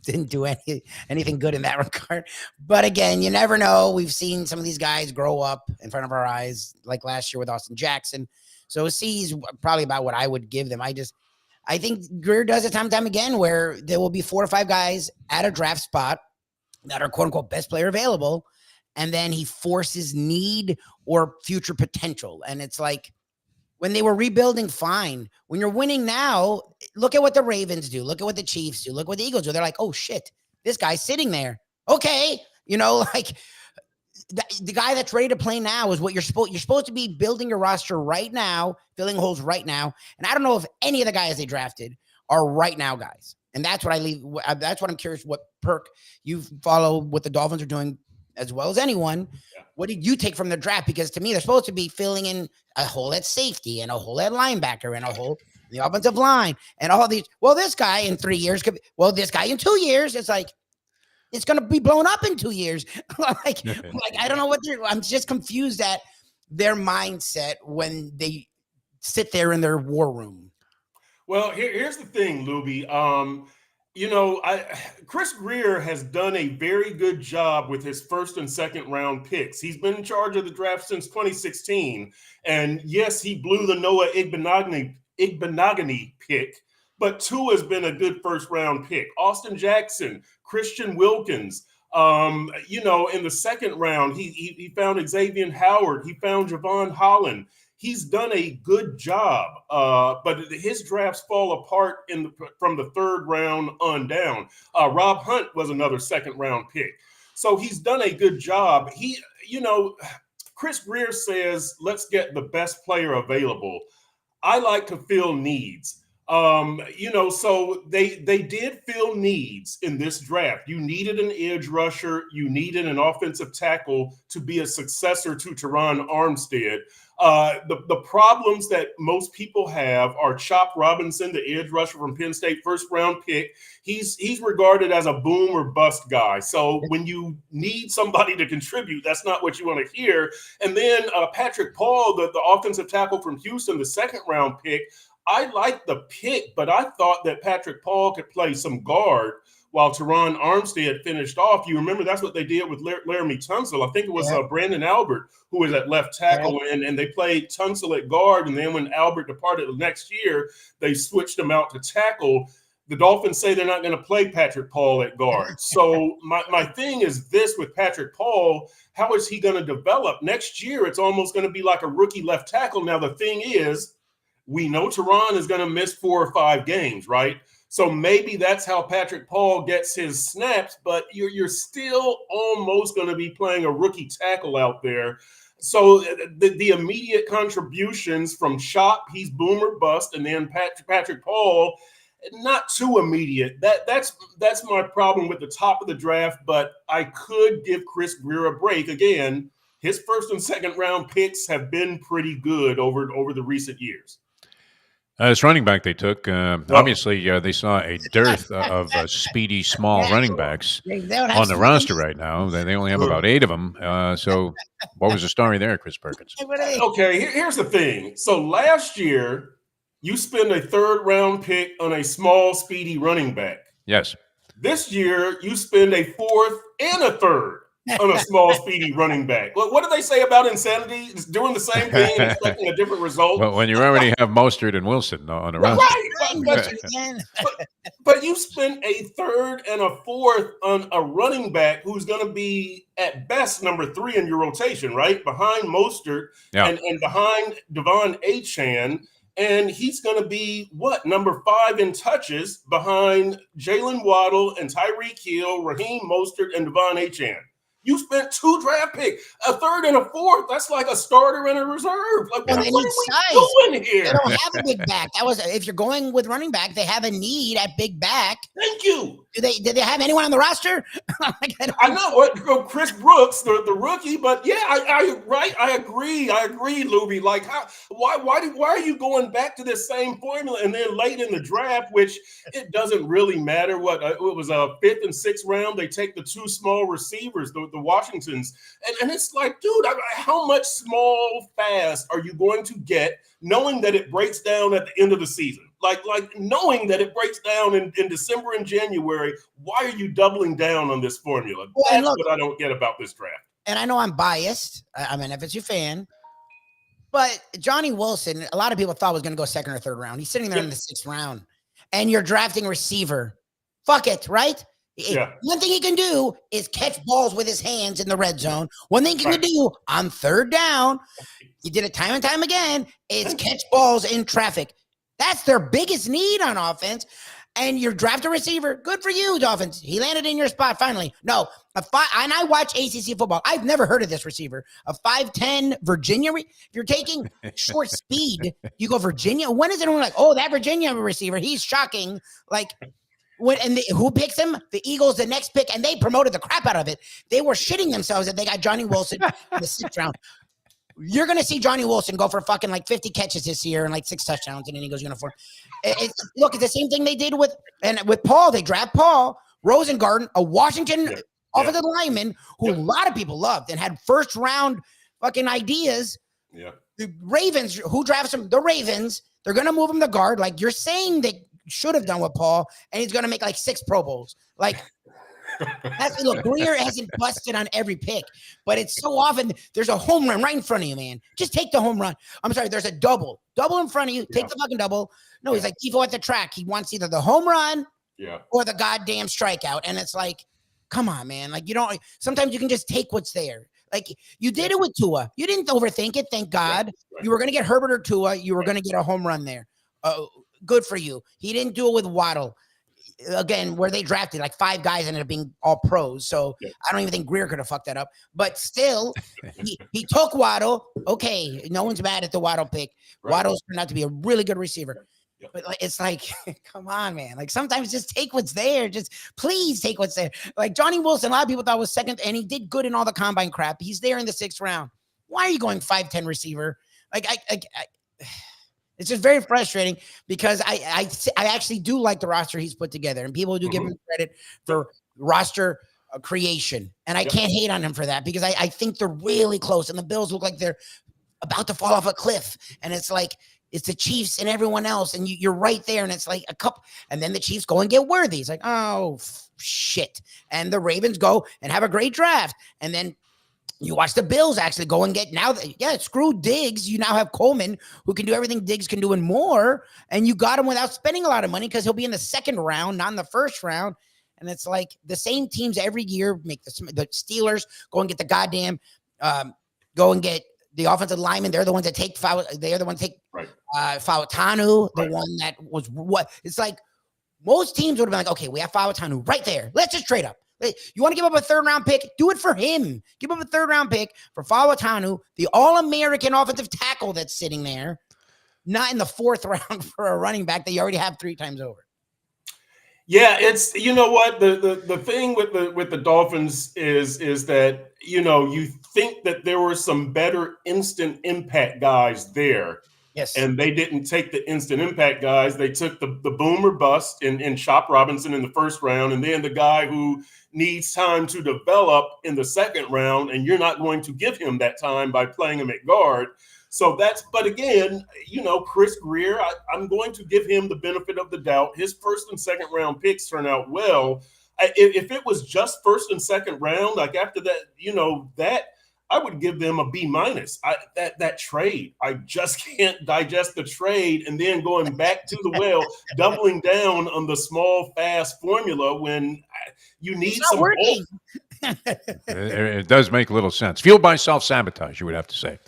B: didn't do anything good in that regard. But again, you never know. We've seen some of these guys grow up in front of our eyes, like last year with Austin Jackson. So C is probably about what I would give them. I think Greer does it time and time again, where there will be 4 or 5 guys at a draft spot that are quote unquote best player available. And then he forces need or future potential. And it's like, when they were rebuilding, fine. When you're winning now, look at what the Ravens do. Look at what the Chiefs do. Look what the Eagles do. They're like, oh shit, this guy's sitting there. Okay. The guy that's ready to play now is what you're supposed to be building your roster right now, filling holes right now. And I don't know if any of the guys they drafted are right now guys. And that's what I leave. That's what I'm curious. What Perk you follow what the Dolphins are doing as well as anyone. Yeah. What did you take from the draft? Because to me, they're supposed to be filling in a hole at safety and a hole at linebacker and a hole in the offensive line and all these. Well, this guy in 3 years could. This guy in 2 years. It's like it's going to be blown up in 2 years. like I don't know what they're. I'm just confused at their mindset when they sit there in their war room.
G: Well, here's the thing, Lubie. Chris Grier has done a very good job with his first and second round picks. He's been in charge of the draft since 2016. And yes, he blew the Noah Igbenogany pick, but Tua has been a good first round pick. Austin Jackson, Christian Wilkins. In the second round, he found Xavier Howard. He found Javon Holland. He's done a good job, but his drafts fall apart from the third round on down. Rob Hunt was another second round pick. So he's done a good job. Chris Grier says, let's get the best player available. I like to fill needs. So they did fill needs in this draft. You needed an edge rusher. You needed an offensive tackle to be a successor to Teron Armstead. The problems that most people have are Chop Robinson, the edge rusher from Penn State, first round pick. He's regarded as a boom or bust guy. So when you need somebody to contribute, that's not what you want to hear. And then Patrick Paul, the offensive tackle from Houston, the second round pick. I like the pick, but I thought that Patrick Paul could play some guard while Teron Armstead finished off. You remember that's what they did with Laramie Tunsil. I think it was Brandon Albert who was at left tackle, and they played Tunsil at guard. And then when Albert departed the next year, they switched him out to tackle. The Dolphins say they're not going to play Patrick Paul at guard. So my thing is this with Patrick Paul, how is he going to develop? Next year, it's almost going to be like a rookie left tackle. Now, the thing is, we know Teron is going to miss 4 or 5 games, right? So maybe that's how Patrick Paul gets his snaps, but you're still almost going to be playing a rookie tackle out there. So the immediate contributions from Shop, he's boom or bust, and then Patrick Paul, not too immediate. That's my problem with the top of the draft, but I could give Chris Grier a break. Again, his first and second round picks have been pretty good over the recent years.
A: This running back they took, obviously they saw a dearth of speedy, small running backs on the roster right now. They only have about 8 of them. So what was the story there, Chris Perkins?
G: Okay, here's the thing. So last year, you spent a third-round pick on a small, speedy running back.
A: Yes.
G: This year, you spend a fourth and a third on a small, speedy running back. What do they say about insanity? It's doing the same thing and expecting a different result.
A: Well, when you already have Mostert and Wilson on the roster.
G: Right. But you spent a third and a fourth on a running back who's going to be, at best, number 3 in your rotation, right? Behind Mostert and behind Devon Achane. And he's going to be, number 5 in touches behind Jalen Waddle and Tyreek Hill, Raheem Mostert, and Devon Achane. You spent 2 draft picks, a third and a fourth. That's like a starter and a reserve. Like, what are we doing here?
B: They don't have a big back. If you're going with running back, they have a need at big back.
G: Thank you.
B: Did they have anyone on the roster?
G: I know what Chris Brooks, the rookie, but yeah, I agree, Lubie. Like, why are you going back to this same formula? And then late in the draft, which it doesn't really matter it was a 5th and 6th round. They take the 2 small receivers, the Washingtons, and it's like, dude, how much small fast are you going to get, knowing that it breaks down at the end of the season? Like knowing that it breaks down in December and January, why are you doubling down on this formula? That's what I don't get about this draft.
B: And I know I'm biased. I'm an FSU fan. But Johnny Wilson, a lot of people thought was going to go 2nd or 3rd round. He's sitting there in the 6th round. And you're drafting receiver. Fuck it, right? Yeah. One thing he can do is catch balls with his hands in the red zone. One thing he can do on 3rd down, he did it time and time again, is catch balls in traffic. That's their biggest need on offense. And you're draft a receiver. Good for you, Dolphins. He landed in your spot finally. No, and I watch ACC football. I've never heard of this receiver. A 5'10" Virginia. If you're taking short speed, you go Virginia. When is anyone like, oh, that Virginia receiver? He's shocking. Like, Who picks him? The Eagles, the next pick, and they promoted the crap out of it. They were shitting themselves that they got Johnny Wilson in the 6th round. You're going to see Johnny Wilson go for fucking like 50 catches this year and like 6 touchdowns in an Eagles uniform. Look, it's the same thing they did with Paul. They draft Paul Rosengarten, a Washington offensive lineman who a lot of people loved and had 1st round fucking ideas.
G: Yeah.
B: The Ravens, who drafts him? The Ravens. They're going to move him to guard. Like you're saying they should have done with Paul, and he's going to make like 6 Pro Bowls. Like, look, Greer hasn't busted on every pick, but it's so often there's a home run right in front of you, man. Just take the home run. I'm sorry, there's a double in front of you. Take the fucking double. No, he's like Defo at the track. He wants either the home run or the goddamn strikeout. And it's like, come on, man. Like sometimes you can just take what's there. Like you did it with Tua. You didn't overthink it. Thank God. You were going to get Herbert or Tua. You were going to get a home run there. Good for you. He didn't do it with Waddle. Again, where they drafted like 5 guys ended up being all pros. So I don't even think Greer could have fucked that up. But still, he took Waddle. Okay, no one's mad at the Waddle pick. Waddle's turned out to be a really good receiver. But it's like, come on, man. Like sometimes just take what's there. Just please take what's there. Like Johnny Wilson, a lot of people thought was 2nd, and he did good in all the combine crap. He's there in the 6th round. Why are you going 5'10" receiver? Like it's just very frustrating because I actually do like the roster he's put together, and people do give him credit for roster creation, and I can't hate on him for that because I think they're really close, and the Bills look like they're about to fall off a cliff, and it's like it's the Chiefs and everyone else, and you're right there, and it's like a couple, and then the Chiefs go and get Worthy. It's like, oh shit, and the Ravens go and have a great draft, and then you watch the Bills actually go and get screw Diggs. You now have Coleman who can do everything Diggs can do and more. And you got him without spending a lot of money because he'll be in the 2nd round, not in the 1st round. And it's like the same teams every year make the Steelers go and get the goddamn, go and get the offensive lineman. They're the ones that take they're the ones that take Fautanu, the one that was what it's like. Most teams would have been like, okay, we have Fautanu right there. Let's just trade up. You want to give up a 3rd round pick? Do it for him. Give up a 3rd round pick for Fautanu, the All-American offensive tackle that's sitting there, not in the 4th round for a running back that you already have 3 times over.
G: Yeah, it's you know what the thing with the Dolphins is that you think that there were some better instant impact guys there.
B: Yes.
G: And they didn't take the instant impact guys. They took the boom or bust in Chop Robinson in the 1st round, and then the guy who needs time to develop in the 2nd round, and you're not going to give him that time by playing him at guard. So but again, Chris Greer, I'm going to give him the benefit of the doubt. His 1st and 2nd round picks turn out well. If it was just 1st and 2nd round, like after that, that I would give them a B-. That trade, I just can't digest the trade, and then going back to the well, doubling down on the small, fast formula when you need some
B: working.
A: It does make a little sense. Fueled by self-sabotage, you would have to say.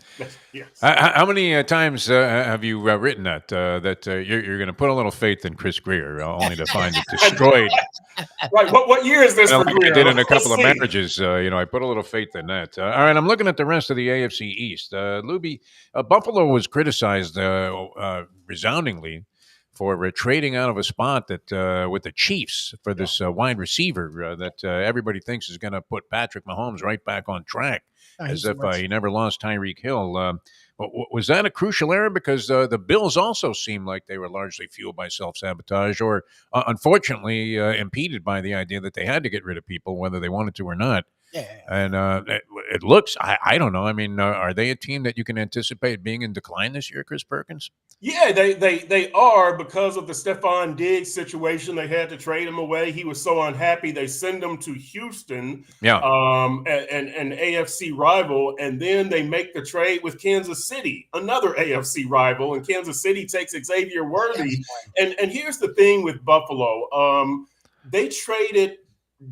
G: Yes.
A: How many times have you written that you're going to put a little faith in Chris Greer, only to find it destroyed?
G: Right. What year is this for Greer?
A: I did in a couple of marriages. I put a little faith in that. All right, I'm looking at the rest of the AFC East. Lubie, Buffalo was criticized resoundingly for trading out of a spot that with the Chiefs for this wide receiver that everybody thinks is going to put Patrick Mahomes right back on track, as if he never lost Tyreek Hill. Was that a crucial error? Because the Bills also seemed like they were largely fueled by self-sabotage or, unfortunately, impeded by the idea that they had to get rid of people, whether they wanted to or not.
B: Yeah.
A: And it looks, I don't know. I mean, are they a team that you can anticipate being in decline this year, Chris Perkins?
G: Yeah, they are because of the Stephon Diggs situation. They had to trade him away. He was so unhappy. They send him to Houston, an AFC rival, and then they make the trade with Kansas City, another AFC rival, and Kansas City takes Xavier Worthy. And here's the thing with Buffalo. They traded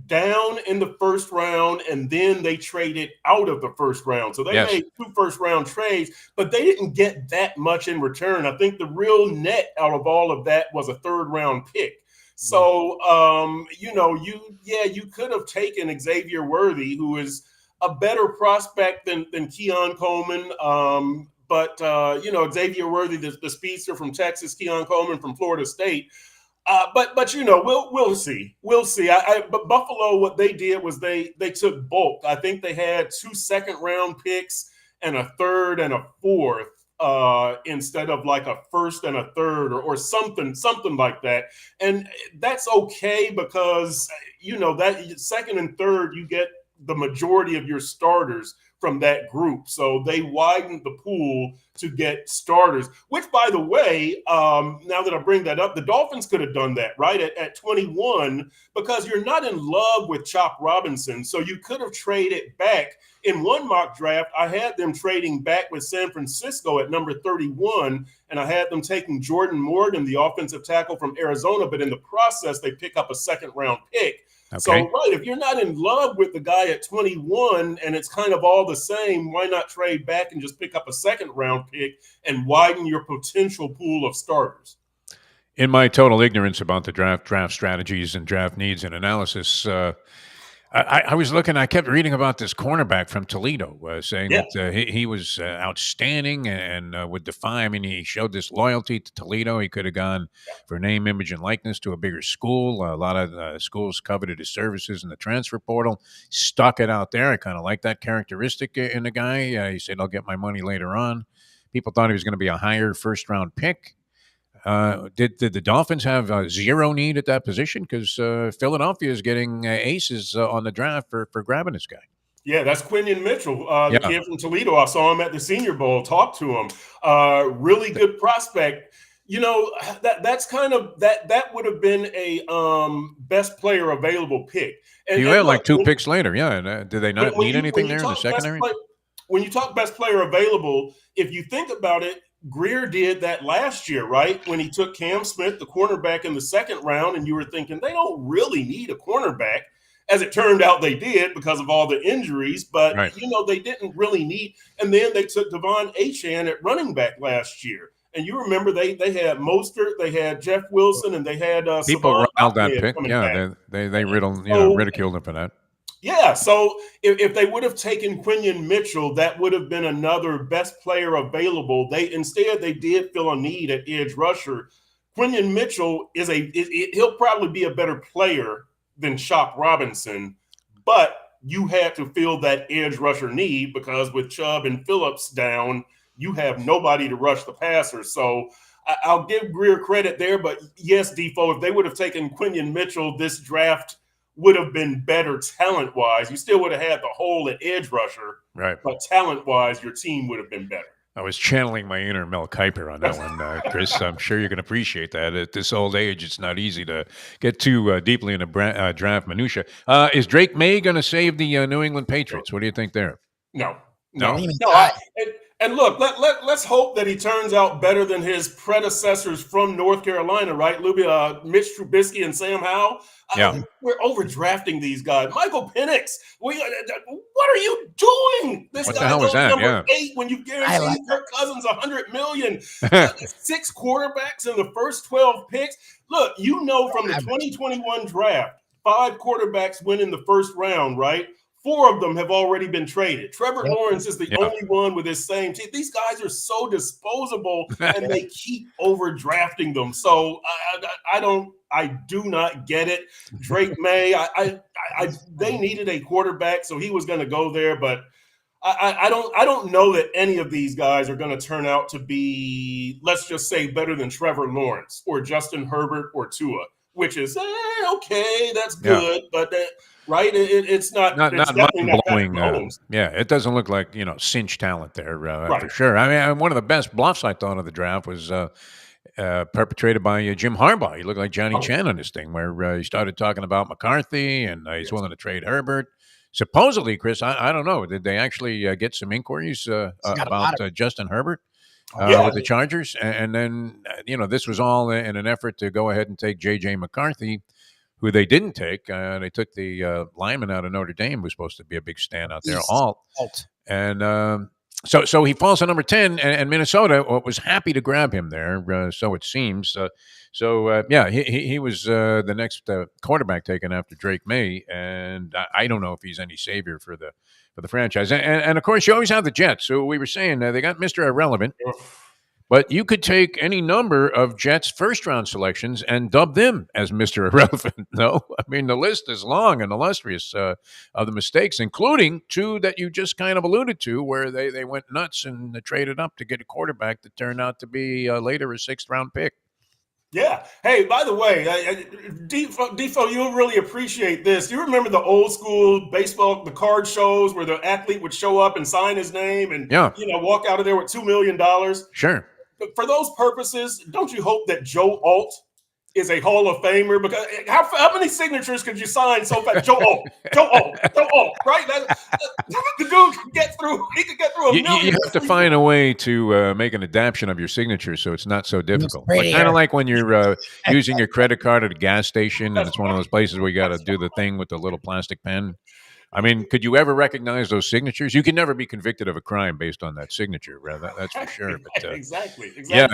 G: down in the 1st round, and then they traded out of the 1st round. So they made 2 first-round trades, but they didn't get that much in return. I think the real net out of all of that was a 3rd-round pick. So, you could have taken Xavier Worthy, who is a better prospect than Keon Coleman. But Xavier Worthy, the speedster from Texas, Keon Coleman from Florida State. But we'll see. We'll see. But Buffalo, what they did was they took bulk. I think they had 2 second-round picks and a third and a fourth instead of like a first and a third or something like that. And that's okay because that second and third you get the majority of your starters from that group. So they widened the pool to get starters, which, by the way, now that I bring that up, the Dolphins could have done that, right, at 21, because you're not in love with Chop Robinson. So you could have traded back. In one mock draft, I had them trading back with San Francisco at number 31, and I had them taking Jordan Morgan, the offensive tackle from Arizona, but in the process, they pick up a second-round pick. Okay. So, right, if you're not in love with the guy at 21 and it's kind of all the same, why not trade back and just pick up a second-round pick and widen your potential pool of starters?
A: In my total ignorance about the draft strategies and draft needs and analysis, I was looking. I kept reading about this cornerback from Toledo, saying that he was outstanding and would defy. I mean, he showed this loyalty to Toledo. He could have gone for name, image, and likeness to a bigger school. A lot of schools coveted his services in the transfer portal. Stuck it out there. I kind of like that characteristic in the guy. He said, "I'll get my money later on." People thought he was going to be a higher first-round pick. Did the Dolphins have zero need at that position? Because Philadelphia is getting aces on the draft for grabbing this guy.
G: Yeah, that's Quinion Mitchell, the kid from Toledo. I saw him at the Senior Bowl, talked to him. Really good prospect. That's kind of that would have been a best player available pick. And
A: you had like 2 picks later. Yeah. Do they not need anything there in the secondary?
G: When you talk best player available, if you think about it, Greer did that last year, right? When he took Cam Smith, the cornerback, in the second round, and you were thinking they don't really need a cornerback. As it turned out, they did because of all the injuries, but they didn't really need. And then they took Devon Achane at running back last year. And you remember they had Mostert, they had Jeff Wilson, and they had
A: people riled that pick. Yeah, they ridiculed him for that.
G: Yeah, so if they would have taken Quinion Mitchell, that would have been another best player available. Instead they did fill a need at edge rusher. Quinion Mitchell he'll probably be a better player than Chop Robinson, but you had to fill that edge rusher need because with Chubb and Phillips down, you have nobody to rush the passer. So I'll give Greer credit there, but yes, Defo, if they would have taken Quinion Mitchell, this draft would have been better talent-wise. You still would have had the hole at edge rusher,
A: right?
G: But talent-wise, your team would have been better.
A: I was channeling my inner Mel Kiper on that one, Chris. I'm sure you can appreciate that. At this old age, it's not easy to get too deeply into draft minutia. Is Drake May going to save the New England Patriots? What do you think there?
G: No. And look, let's hope that he turns out better than his predecessors from North Carolina, right? Lubie, Mitch Trubisky and Sam Howell. We're overdrafting these guys. Michael Penix, what are you doing?
A: What the hell was that?
G: Number 8 when you guarantee Kirk Cousins $100 million. 6 quarterbacks in the first 12 picks. Look, from the 2021 draft, 5 quarterbacks went in the first round, right? 4 of them have already been traded. Trevor Lawrence is the only one with his same team. These guys are so disposable, and they keep overdrafting them. So I do not get it. Drake May, they needed a quarterback, so he was going to go there. But I don't know that any of these guys are going to turn out to be, let's just say, better than Trevor Lawrence or Justin Herbert or Tua, which is okay, that's good, but. Right, it's not
A: mind-blowing. It doesn't look like cinch talent there for sure. I mean, one of the best bluffs I thought of the draft was perpetrated by Jim Harbaugh. He looked like Johnny Chan on this thing, where he started talking about McCarthy and he's willing to trade Herbert. Supposedly, Chris, I don't know. Did they actually get some inquiries about Justin Herbert with the Chargers? And then this was all in an effort to go ahead and take J.J. McCarthy, who they didn't take. They took the lineman out of Notre Dame, who's supposed to be a big stand out there, Alt. And so he falls to number 10, and Minnesota was happy to grab him there, so it seems. He was the next quarterback taken after Drake May, and I don't know if he's any savior for the franchise. And of course, you always have the Jets. So we were saying they got Mr. Irrelevant. But you could take any number of Jets first-round selections and dub them as Mr. Irrelevant. No, I mean, the list is long and illustrious of the mistakes, including two that you just kind of alluded to, where they went nuts and traded up to get a quarterback that turned out to be later a sixth-round pick.
G: Yeah. Hey, by the way, Defo, you'll really appreciate this. You remember the old school baseball, the card shows where the athlete would show up and sign his name and walk out of there with $2 million?
A: Sure.
G: For those purposes, don't you hope that Joe Alt is a Hall of Famer? Because how many signatures could you sign so fast? Joe Alt, right? The dude can get through. He could get through a million.
A: You have to find a way to make an adaptation of your signature so it's not so difficult. Kind of like when you're using your credit card at a gas station, and it's one of those places where you got to do the thing with the little plastic pen. I mean, could you ever recognize those signatures? You can never be convicted of a crime based on that signature, that's for sure. But,
G: exactly.
A: Yeah,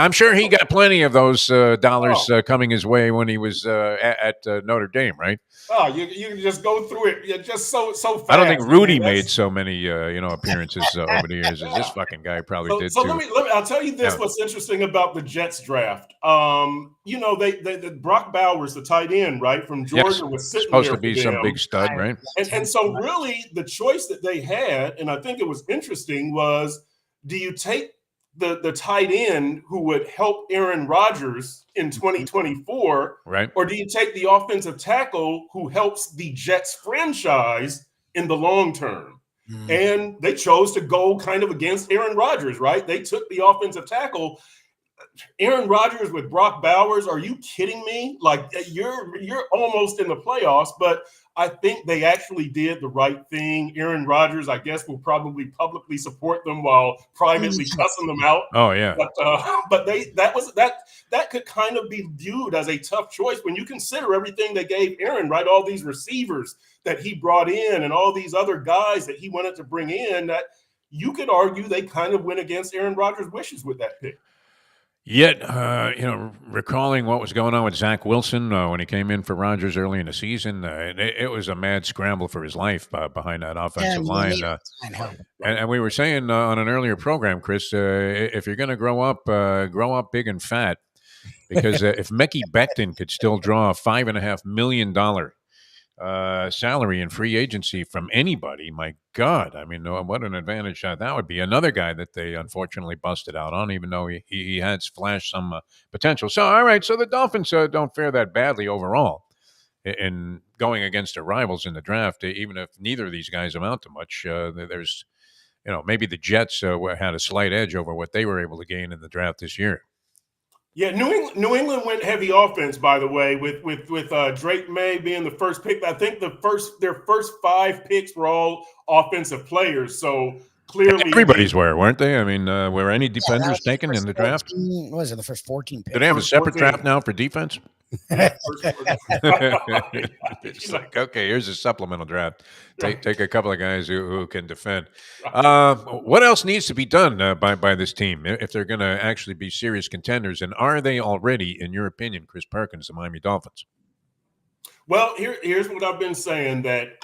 A: I'm sure he got plenty of those dollars coming his way when he was at Notre Dame, right?
G: Oh, you can just go through it just so fast.
A: I don't think Rudy made so many appearances over the years as this fucking guy probably did.
G: So
A: too.
G: let me. I'll tell you this. What's interesting about the Jets draft? They Brock Bowers, the tight end, right from Georgia, was sitting
A: supposed
G: there
A: to be some big stud, right?
G: And so really the choice that they had, and I think it was interesting, was do you take the tight end who would help Aaron Rodgers in 2024,
A: right?
G: Or do you take the offensive tackle who helps the Jets franchise in the long term? And they chose to go kind of against Aaron Rodgers, right? They took the offensive tackle. Aaron Rodgers with Brock Bowers, are you kidding me? Like you're almost in the playoffs, but I think they actually did the right thing. Aaron Rodgers, I guess, will probably publicly support them while privately cussing them out.
A: Oh yeah,
G: but that could kind of be viewed as a tough choice when you consider everything they gave Aaron, right? All these receivers that he brought in and all these other guys that he wanted to bring in. That you could argue they kind of went against Aaron Rodgers' wishes with that pick.
A: Yet, recalling what was going on with Zach Wilson when he came in for Rodgers early in the season, it was a mad scramble for his life behind that offensive line. And we were saying on an earlier program, Chris, if you're going to grow up big and fat, because if Mekhi Becton could still draw a $5.5 million salary in free agency from anybody, my God, I mean, what an advantage that would be. Another guy that they unfortunately busted out on, even though he had flashed some potential. So, all right, so the Dolphins don't fare that badly overall in going against their rivals in the draft, even if neither of these guys amount to much. There's, maybe the Jets had a slight edge over what they were able to gain in the draft this year.
G: Yeah, New England went heavy offense, by the way, with Drake May being the first pick. I think their first 5 picks were all offensive players. So clearly,
A: everybody's weren't they? I mean, were any defenders taken in the draft?
B: What was it, the first 14 picks?
A: Do they have a separate draft now for defense? It's like, okay, here's a supplemental draft. Take a couple of guys who can defend. What else needs to be done by this team if they're going to actually be serious contenders? And are they already, in your opinion, Chris Perkins, the Miami Dolphins?
G: Well, here's what I've been saying, that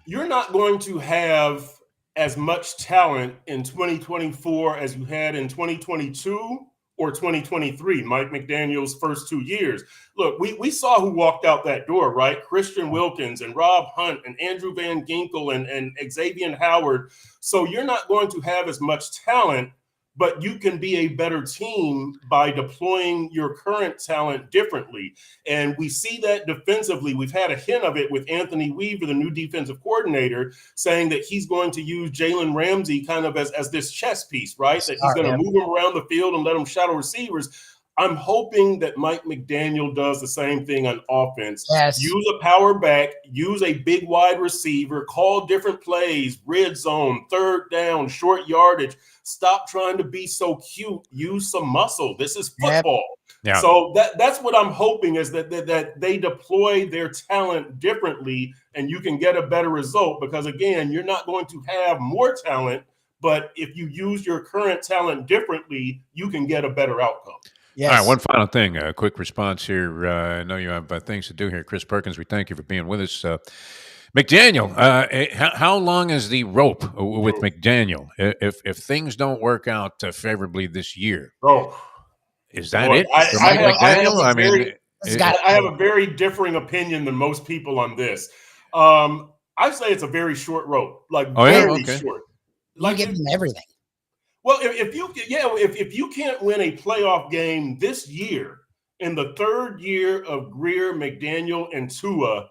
G: you're not going to have as much talent in 2024 as you had in 2022 or 2023, Mike McDaniel's first 2 years. Look, we saw who walked out that door, right? Christian Wilkins and Rob Hunt and Andrew Van Ginkel and Xavier Howard. So you're not going to have as much talent, but you can be a better team by deploying your current talent differently. And we see that defensively. We've had a hint of it with Anthony Weaver, the new defensive coordinator, saying that he's going to use Jalen Ramsey kind of as this chess piece, right? That he's going to move him around the field and let him shadow receivers. I'm hoping that Mike McDaniel does the same thing on offense.
B: Yes.
G: Use a power back, use a big wide receiver, call different plays, red zone, third down, short yardage. Stop trying to be so cute. Use some muscle. This is football.
A: Yeah.
G: So that's what I'm hoping, is that they deploy their talent differently and you can get a better result, because, again, you're not going to have more talent, but if you use your current talent differently, you can get a better outcome.
B: Yes.
A: All right, one final thing, a quick response here. I know you have things to do here. Chris Perkins, we thank you for being with us. McDaniel, how long is the rope with McDaniel? If things don't work out favorably this year, is that
G: Boy,
A: it for Mike McDaniel? I mean,
G: I have a very differing opinion than most people on this. I say it's a very short rope, like very short.
B: Like give them everything.
G: Well, if you can't win a playoff game this year in the third year of Greer, McDaniel, and Tua,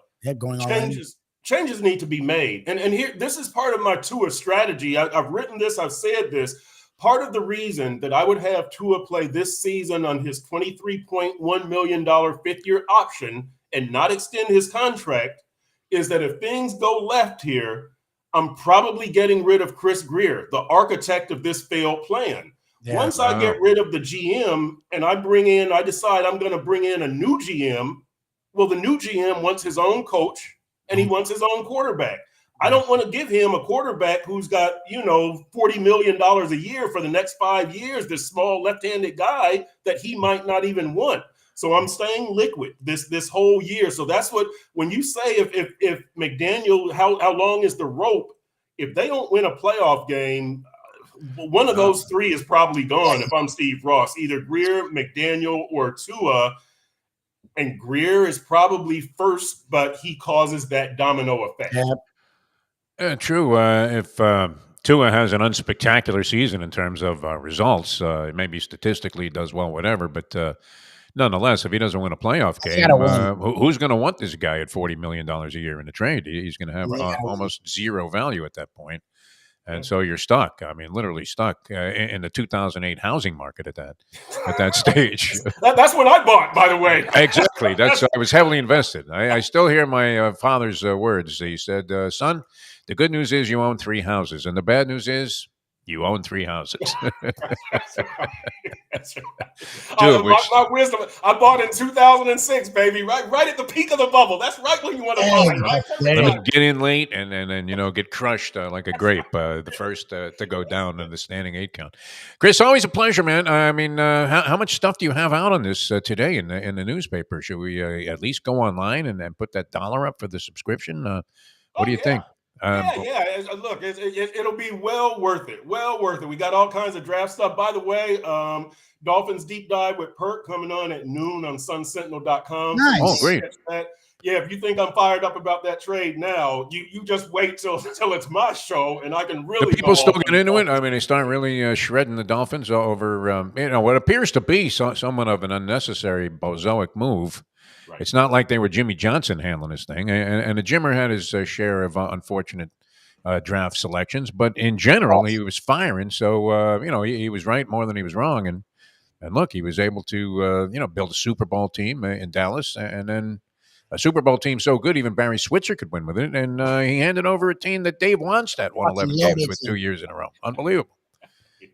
G: changes need to be made. And here, this is part of my Tua strategy. I've written this. I've said this. Part of the reason that I would have Tua play this season on his $23.1 million fifth-year option and not extend his contract is that if things go left here, I'm probably getting rid of Chris Greer, the architect of this failed plan. Yeah. Once I get rid of the GM and I decide I'm going to bring in a new GM, well, the new GM wants his own coach and he wants his own quarterback. I don't want to give him a quarterback who's got, $40 million a year for the next 5 years, this small left-handed guy that he might not even want. So I'm staying liquid this whole year. So that's what, when you say if McDaniel, how long is the rope? If they don't win a playoff game, one of those three is probably gone. If I'm Steve Ross, either Greer, McDaniel, or Tua. And Greer is probably first, but he causes that domino effect.
A: True. If Tua has an unspectacular season in terms of results, maybe statistically does well, whatever, but nonetheless, if he doesn't win a playoff game, who's going to want this guy at $40 million a year in the trade? He's going to have almost zero value at that point. And so you're stuck. I mean, literally stuck in the 2008 housing market at that stage.
G: That's when I bought, by the way.
A: Exactly. I was heavily invested. I still hear my father's words. He said, "Son, the good news is you own 3 houses, and the bad news is you own 3 houses."
G: That's right. My wisdom. I bought in 2006, baby. Right at the peak of the bubble. That's right when you want to buy. Right?
A: Let me get in late and then get crushed like a grape. The first to go down in the standing 8 count. Chris, always a pleasure, man. I mean, how much stuff do you have out on this today in the newspaper? Should we at least go online and put that $1 up for the subscription? What do you think?
G: Look, it'll be well worth it. Well worth it. We got all kinds of draft stuff. By the way, Dolphins Deep Dive with Perk coming on at noon on Sun-Sentinel.com.
B: Nice.
A: Oh, great.
G: Yeah, if you think I'm fired up about that trade now, you just wait till it's my show, and I can really.
A: Do people still get into it? I mean, they start really shredding the Dolphins over what appears to be somewhat of an unnecessary bozoic move. Right. It's not like they were Jimmy Johnson handling this thing, and the Jimmer had his share of unfortunate draft selections, but in general, he was firing. So he was right more than he was wrong, and look, he was able to build a Super Bowl team in Dallas, and then a Super Bowl team so good even Barry Switzer could win with it, and he handed over a team that Dave Wannstedt won 11 games with 2 years in a row. Unbelievable.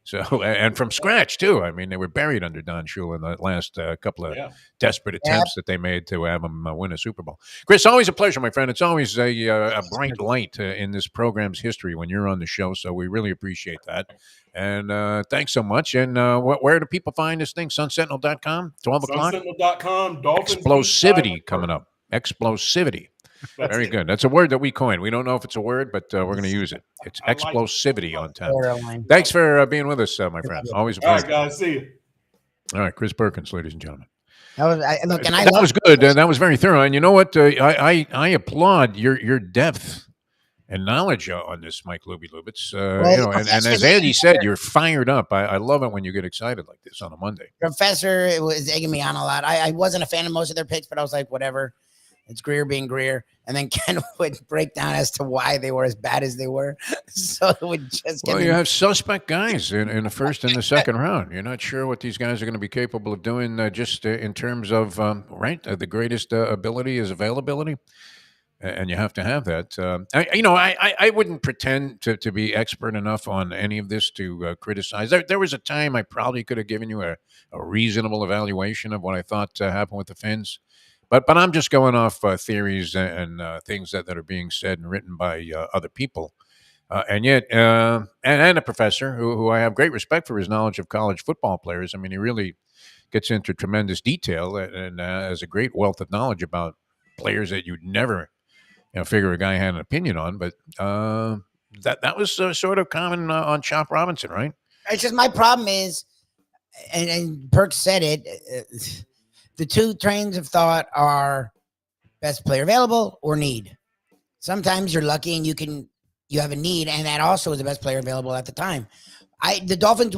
A: So, and from scratch, too. I mean, they were buried under Don Shula in the last couple of desperate attempts that they made to have him win a Super Bowl. Chris, always a pleasure, my friend. It's always a bright light in this program's history when you're on the show, so we really appreciate that. And thanks so much. And where do people find this thing? Sun-Sentinel.com, 12 o'clock?
G: Sun-Sentinel.com, Dolphins.
A: Explosivity coming up. Explosivity. Very good. That's a word that we coined. We don't know if it's a word, but we're going to use it. It's explosivity on tap. Thanks for being with us, my friend. Always a pleasure.
G: All right, guys. See you.
A: All right, Chris Perkins, ladies and gentlemen.
B: That
A: was good. That was very thorough. And you know what? I applaud your depth and knowledge on this, Mike Lubie Lubitz. And as Andy said, you're fired up. I love it when you get excited like this on a Monday.
B: Professor was egging me on a lot. I wasn't a fan of most of their picks, but I was like, whatever. It's Greer being Greer. And then Ken would break down as to why they were as bad as they were. So it would just get
A: you have suspect guys in the first and the second round. You're not sure what these guys are going to be capable of doing just in terms of, the greatest ability is availability. And you have to have that. I wouldn't pretend to be expert enough on any of this to criticize. There was a time I probably could have given you a reasonable evaluation of what I thought happened with the Finns. But I'm just going off theories and things that are being said and written by other people. And yet, and a professor who I have great respect for his knowledge of college football players. I mean, he really gets into tremendous detail and has a great wealth of knowledge about players that you'd never figure a guy had an opinion on. But that was sort of common on Chop Robinson, right?
B: It's just my problem is, and Perk said it, the two trains of thought are best player available or need. Sometimes you're lucky and you have a need, and that also is the best player available at the time. The Dolphins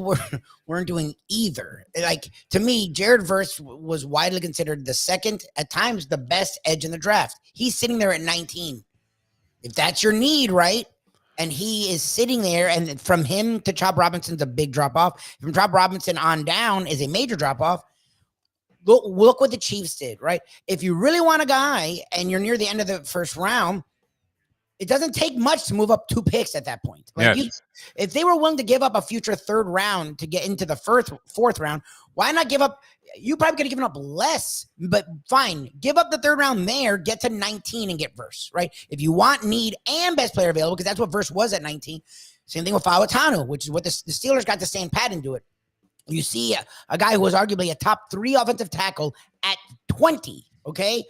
B: weren't doing either. Like, to me, Jared Verse was widely considered the second, at times the best edge in the draft. He's sitting there at 19. If that's your need, right? And he is sitting there, and from him to Chop Robinson's a big drop off. From Chop Robinson on down is a major drop off. Look what the Chiefs did, right? If you really want a guy and you're near the end of the first round, it doesn't take much to move up 2 picks at that point. Like,
A: yes.
B: If they were willing to give up a future 3rd round to get into the 4th round, why not give up? You probably could have given up less, but fine. Give up the 3rd round there, get to 19 and get Verse, right? If you want need and best player available, because that's what Verse was at 19. Same thing with Fawatanu, which is what the Steelers got to stand pat and do it. You see a guy who was arguably a top 3 offensive tackle at 20, okay?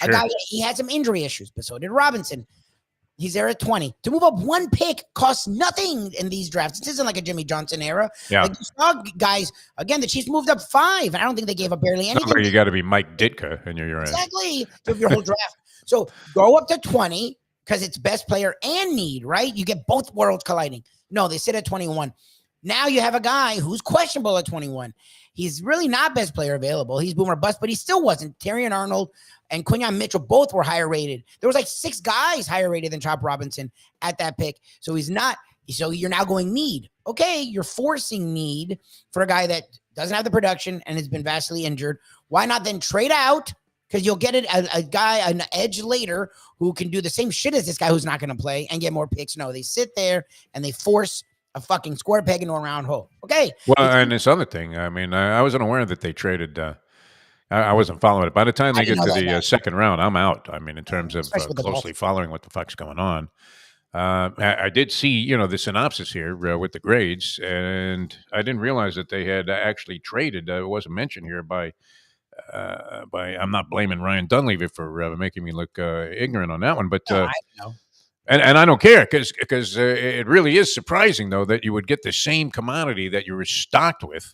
A: Sure.
B: A guy, he had some injury issues, but so did Robinson. He's there at 20. To move up 1 pick costs nothing in these drafts. This isn't like a Jimmy Johnson era.
A: Yeah.
B: Like, you saw guys, again, the Chiefs moved up 5, and I don't think they gave up barely anything.
A: You got to be Mike Ditka in your
B: Exactly. To your whole draft. So go up to 20 because it's best player and need, right? You get both worlds colliding. No, they sit at 21. Now you have a guy who's questionable at 21. He's really not best player available. He's boomer bust, but he still wasn't. Terrion Arnold and Quinyon Mitchell both were higher rated. There was like 6 guys higher rated than Chop Robinson at that pick. So he's not. So you're now going need. Okay, you're forcing need for a guy that doesn't have the production and has been vastly injured. Why not then trade out? Because you'll get a guy, an edge later who can do the same shit as this guy who's not going to play and get more picks. No, they sit there and they force a fucking square peg into a round hole. Okay.
A: Well, and this other thing, I mean, I wasn't aware that they traded. I wasn't following it. By the time they get to the 2nd round, I'm out. I mean, in terms of closely following what the fuck's going on. I did see, the synopsis here with the grades, and I didn't realize that they had actually traded. It wasn't mentioned here by. I'm not blaming Ryan Dunleavy for making me look ignorant on that one, but.
B: No, I know.
A: And I don't care because it really is surprising, though, that you would get the same commodity that you were stocked with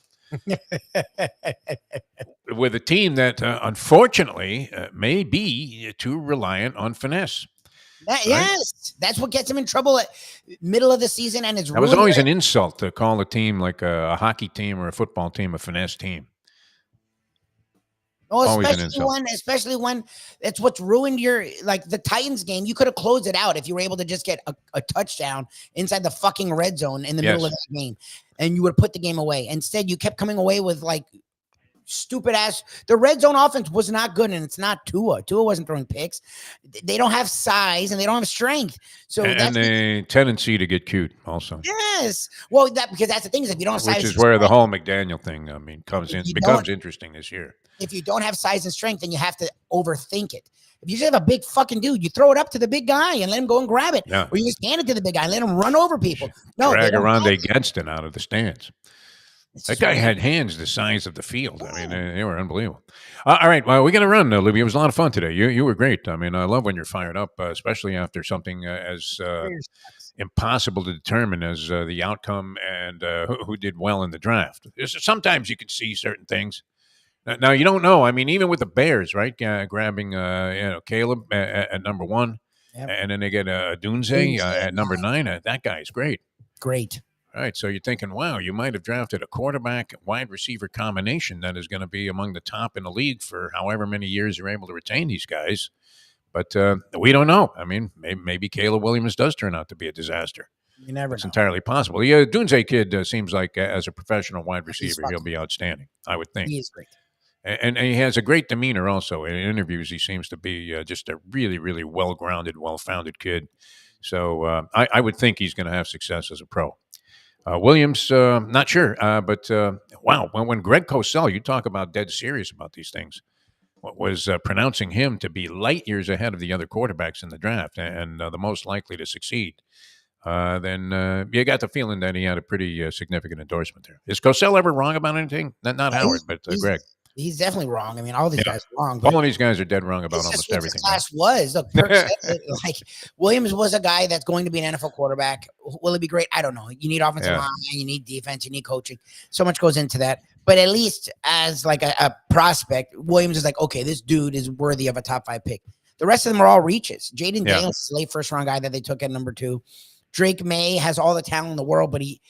A: a team that, unfortunately, may be too reliant on finesse.
B: Right? Yes, that's what gets them in trouble at middle of the season. And it's
A: that was always an insult to call a team like a hockey team or a football team a finesse team.
B: Oh, especially when it's what's ruined your, like the Titans game. You could have closed it out if you were able to just get a touchdown inside the fucking red zone in the middle of that game, and you would put the game away. Instead, you kept coming away with like stupid ass. The red zone offense was not good, and it's not Tua. Tua wasn't throwing picks. They don't have size and they don't have strength. So
A: and a tendency to get cute also.
B: Yes. Well, because that's the thing is if you don't have size,
A: which is where the whole McDaniel thing, I mean, becomes interesting this year.
B: If you don't have size and strength, then you have to overthink it. If you just have a big fucking dude, you throw it up to the big guy and let him go and grab it.
A: Yeah.
B: Or you just hand it to the big guy and let him run over people. No,
A: drag Aronde Gadsden out of the stands. That guy had hands the size of the field. I mean, they were unbelievable. All right, well, we're going to run, Lubie. It was a lot of fun today. You were great. I mean, I love when you're fired up, especially after something as impossible to determine as the outcome and who did well in the draft. Sometimes you can see certain things. Now, you don't know. I mean, even with the Bears, right, grabbing Caleb at number 1, and then they get Dunze at number 9. That guy's great.
B: Great.
A: All right, so you're thinking, wow, you might have drafted a quarterback wide receiver combination that is going to be among the top in the league for however many years you're able to retain these guys. But we don't know. I mean, maybe Caleb Williams does turn out to be a disaster.
B: You never know.
A: It's entirely possible. Yeah, Dunze kid seems like as a professional wide receiver, he'll be outstanding, I would think.
B: He is great.
A: And he has a great demeanor also. In interviews, he seems to be just a really, really well-grounded, well-founded kid. So I would think he's going to have success as a pro. Williams, not sure. But wow, when Greg Cosell, you talk about dead serious about these things, was pronouncing him to be light years ahead of the other quarterbacks in the draft and the most likely to succeed, then you got the feeling that he had a pretty significant endorsement there. Is Cosell ever wrong about anything? Not Howard, but Greg.
B: he's definitely wrong. I mean, all these guys are wrong.
A: All of these guys are dead wrong about
B: It's just
A: almost
B: what
A: everything.
B: this class was. Look, Perk said it, like Williams was a guy that's going to be an NFL quarterback. Will it be great? I don't know. You need offensive line, you need defense, you need coaching. So much goes into that. But at least as like a prospect, Williams is like, okay, this dude is worthy of a top 5 pick. The rest of them are all reaches. Jaden Daniels is a late first round guy that they took at number 2. Drake May has all the talent in the world, but he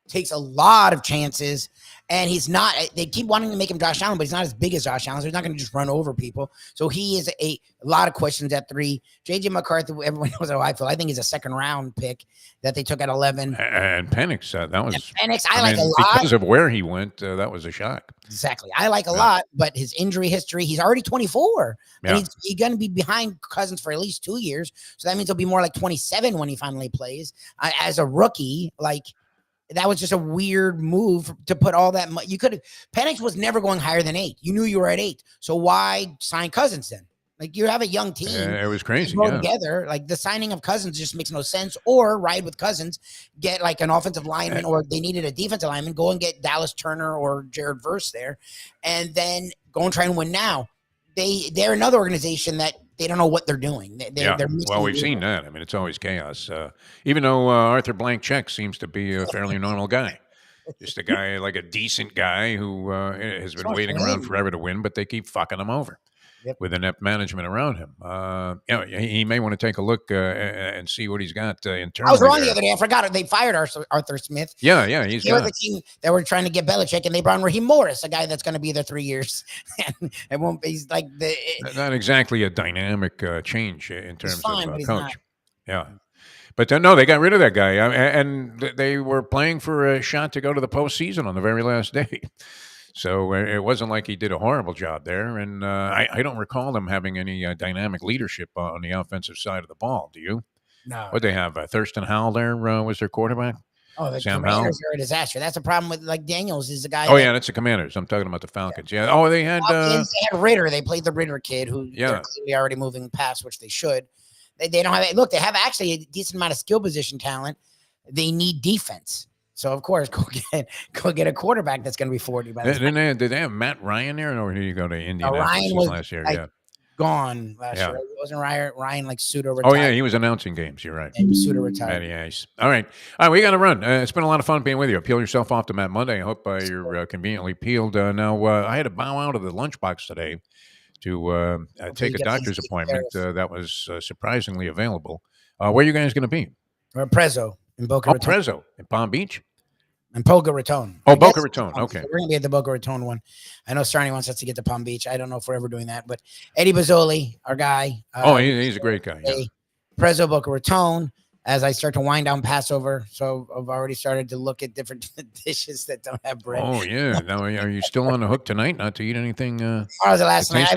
B: takes a lot of chances, and he's not. They keep wanting to make him Josh Allen, but he's not as big as Josh Allen. So he's not going to just run over people. So he is a lot of questions at 3. JJ McCarthy, everyone knows how I feel. I think he's a second round pick that they took at 11.
A: And Penix, that was
B: Penix. I like a lot
A: because of where he went. That was a shock.
B: Exactly. I like a lot, but his injury history, he's already 24. And he's going to be behind Cousins for at least 2 years. So that means he'll be more like 27 when he finally plays. As a rookie, like, that was just a weird move to put all that money. You could have, Penix was never going higher than 8. You knew you were at 8. So why sign Cousins then? Like, you have a young team.
A: It was crazy.
B: Together. Like, the signing of Cousins just makes no sense. Or ride with Cousins, get like an offensive lineman, or they needed a defensive lineman, go and get Dallas Turner or Jared Verse there, and then go and try and win now. They're another organization that they don't know what they're doing. They're
A: well, we've seen that. I mean, it's always chaos. Even though Arthur Blank Check seems to be a fairly normal guy. Just a guy, like a decent guy who has been waiting around forever to win, but they keep fucking him over with inept management around him. He may want to take a look and see what he's got internally.
B: I was wrong the other day. I forgot it. They fired Arthur Smith.
A: Yeah, he's
B: they were the team that were trying to get Belichick, and they brought in Raheem Morris, a guy that's going to be there 3 years. And it won't be. He's like
A: not exactly a dynamic change in terms of coach.
B: Yeah.
A: But no, they got rid of that guy, and they were playing for a shot to go to the postseason on the very last day. So it wasn't like he did a horrible job there, and I don't recall them having any dynamic leadership on the offensive side of the ball. Do you?
B: No.
A: What they have? Thurston Howell there was their quarterback.
B: Oh, the
A: Sam
B: Commanders are a disaster. That's a problem with like Daniels is the guy.
A: Oh, that's the Commanders. I'm talking about the Falcons. Yeah. Oh, they had
B: Ritter. They played the Ritter kid who they're clearly already moving past, which they should. They don't have. Look, they have actually a decent amount of skill position talent. They need defense. So of course, go get a quarterback that's going to be 40.
A: Did they have Matt Ryan there, or did you go to Indianapolis
B: Ryan was
A: last year?
B: Gone last year. It wasn't Ryan like pseudo retired.
A: Oh yeah, he was announcing games. You're right.
B: And pseudo retired.
A: Yes. All right, we got to run. It's been a lot of fun being with you. Peel yourself off to Matt Monday. I hope you're conveniently peeled. Now I had to bow out of the lunchbox today to take a doctor's appointment that was surprisingly available. Where are you guys going to be?
B: We're Prezzo in Boca Raton.
A: Prezzo in Palm Beach?
B: In Boca Raton.
A: Oh, Boca Raton. Okay.
B: So we're going to be at the Boca Raton one. I know Sarni wants us to get to Palm Beach. I don't know if we're ever doing that, but Eddie Bozzoli, our guy.
A: He's a great guy. Yeah.
B: Prezzo, Boca Raton. As I start to wind down Passover, so I've already started to look at different dishes that don't have bread.
A: Oh, yeah. Now, are you still on the hook tonight not to eat anything?
B: The last night.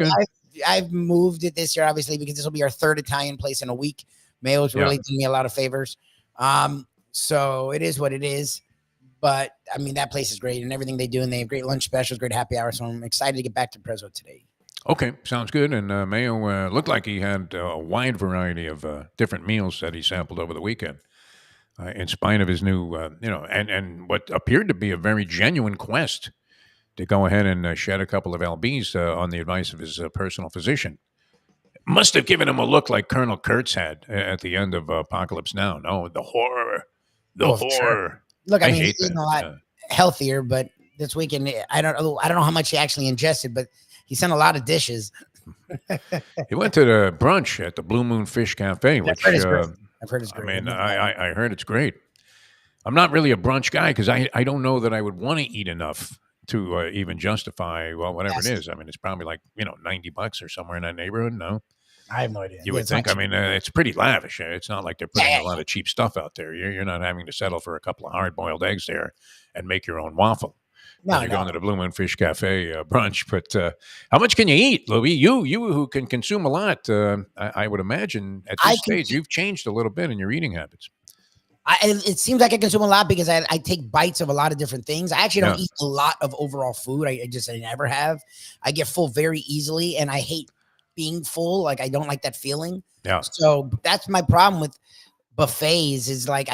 B: I've moved it this year, obviously, because this will be our 3rd Italian place in a week. Mayo's really done me a lot of favors. So it is what it is. But, I mean, that place is great and everything they do, and they have great lunch specials, great happy hour. So I'm excited to get back to Prezzo today.
A: Okay, sounds good. And Mayo looked like he had a wide variety of different meals that he sampled over the weekend, in spite of his new, and what appeared to be a very genuine quest to go ahead and shed a couple of lbs on the advice of his personal physician. Must have given him a look like Colonel Kurtz had at the end of Apocalypse Now. No, the horror. Horror. Sure.
B: Look, I mean, he's eating a lot healthier, but this weekend, I don't know how much he actually ingested, but he sent a lot of dishes.
A: He went to the brunch at the Blue Moon Fish Cafe, which
B: I've heard it's great.
A: I mean, I heard it's great. I'm not really a brunch guy because I don't know that I would want to eat enough to even justify, whatever it is. I mean, it's probably like, $90 or somewhere in that neighborhood. No,
B: I have no idea.
A: You would think. I mean, it's pretty lavish. It's not like they're putting a lot of cheap stuff out there. You're not having to settle for a couple of hard-boiled eggs there and make your own waffle. No, you're going to the Blue Moon Fish Cafe brunch. But how much can you eat, Lubie? You who can consume a lot, I would imagine at this stage you've changed a little bit in your eating habits.
B: It seems like I consume a lot because I take bites of a lot of different things. I actually don't eat a lot of overall food. I never have. I get full very easily, and I hate being full. Like, I don't like that feeling.
A: Yeah.
B: So that's my problem with buffets is like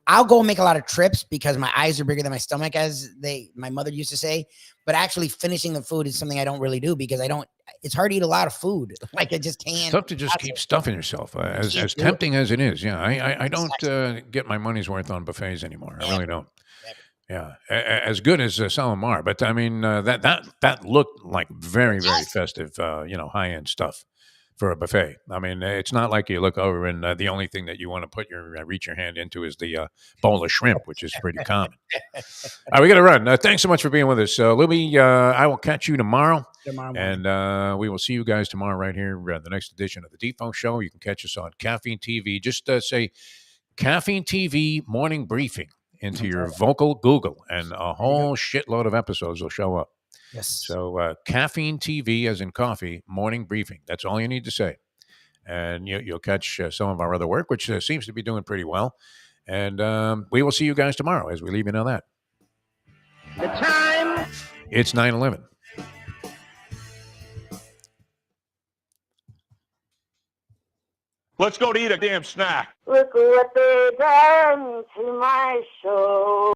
B: I'll go and make a lot of trips because my eyes are bigger than my stomach, as my mother used to say. But actually finishing the food is something I don't really do because it's hard to eat a lot of food. Like I just can't.
A: It's tough to just keep stuffing yourself, as tempting as it is. Yeah, I don't get my money's worth on buffets anymore. I really don't. Yeah, as good as some of them are, but I mean that looked like very festive, high end stuff for a buffet. I mean, it's not like you look over and the only thing that you want to reach your hand into is the bowl of shrimp, which is pretty common. All right, we got to run. Thanks so much for being with us, Lubie. I will catch you tomorrow, and we will see you guys tomorrow right here, the next edition of the Defo Show. You can catch us on Caffeine TV. Just say Caffeine TV Morning Briefing into your vocal Google, and a whole shitload of episodes will show up.
B: Yes.
A: So Caffeine TV, as in coffee, morning briefing. That's all you need to say. And you'll catch some of our other work, which seems to be doing pretty well. And we will see you guys tomorrow as we leave you know that.
D: The time.
A: It's 9/11.
H: Let's go to eat a damn snack.
D: Look what they done to my soul.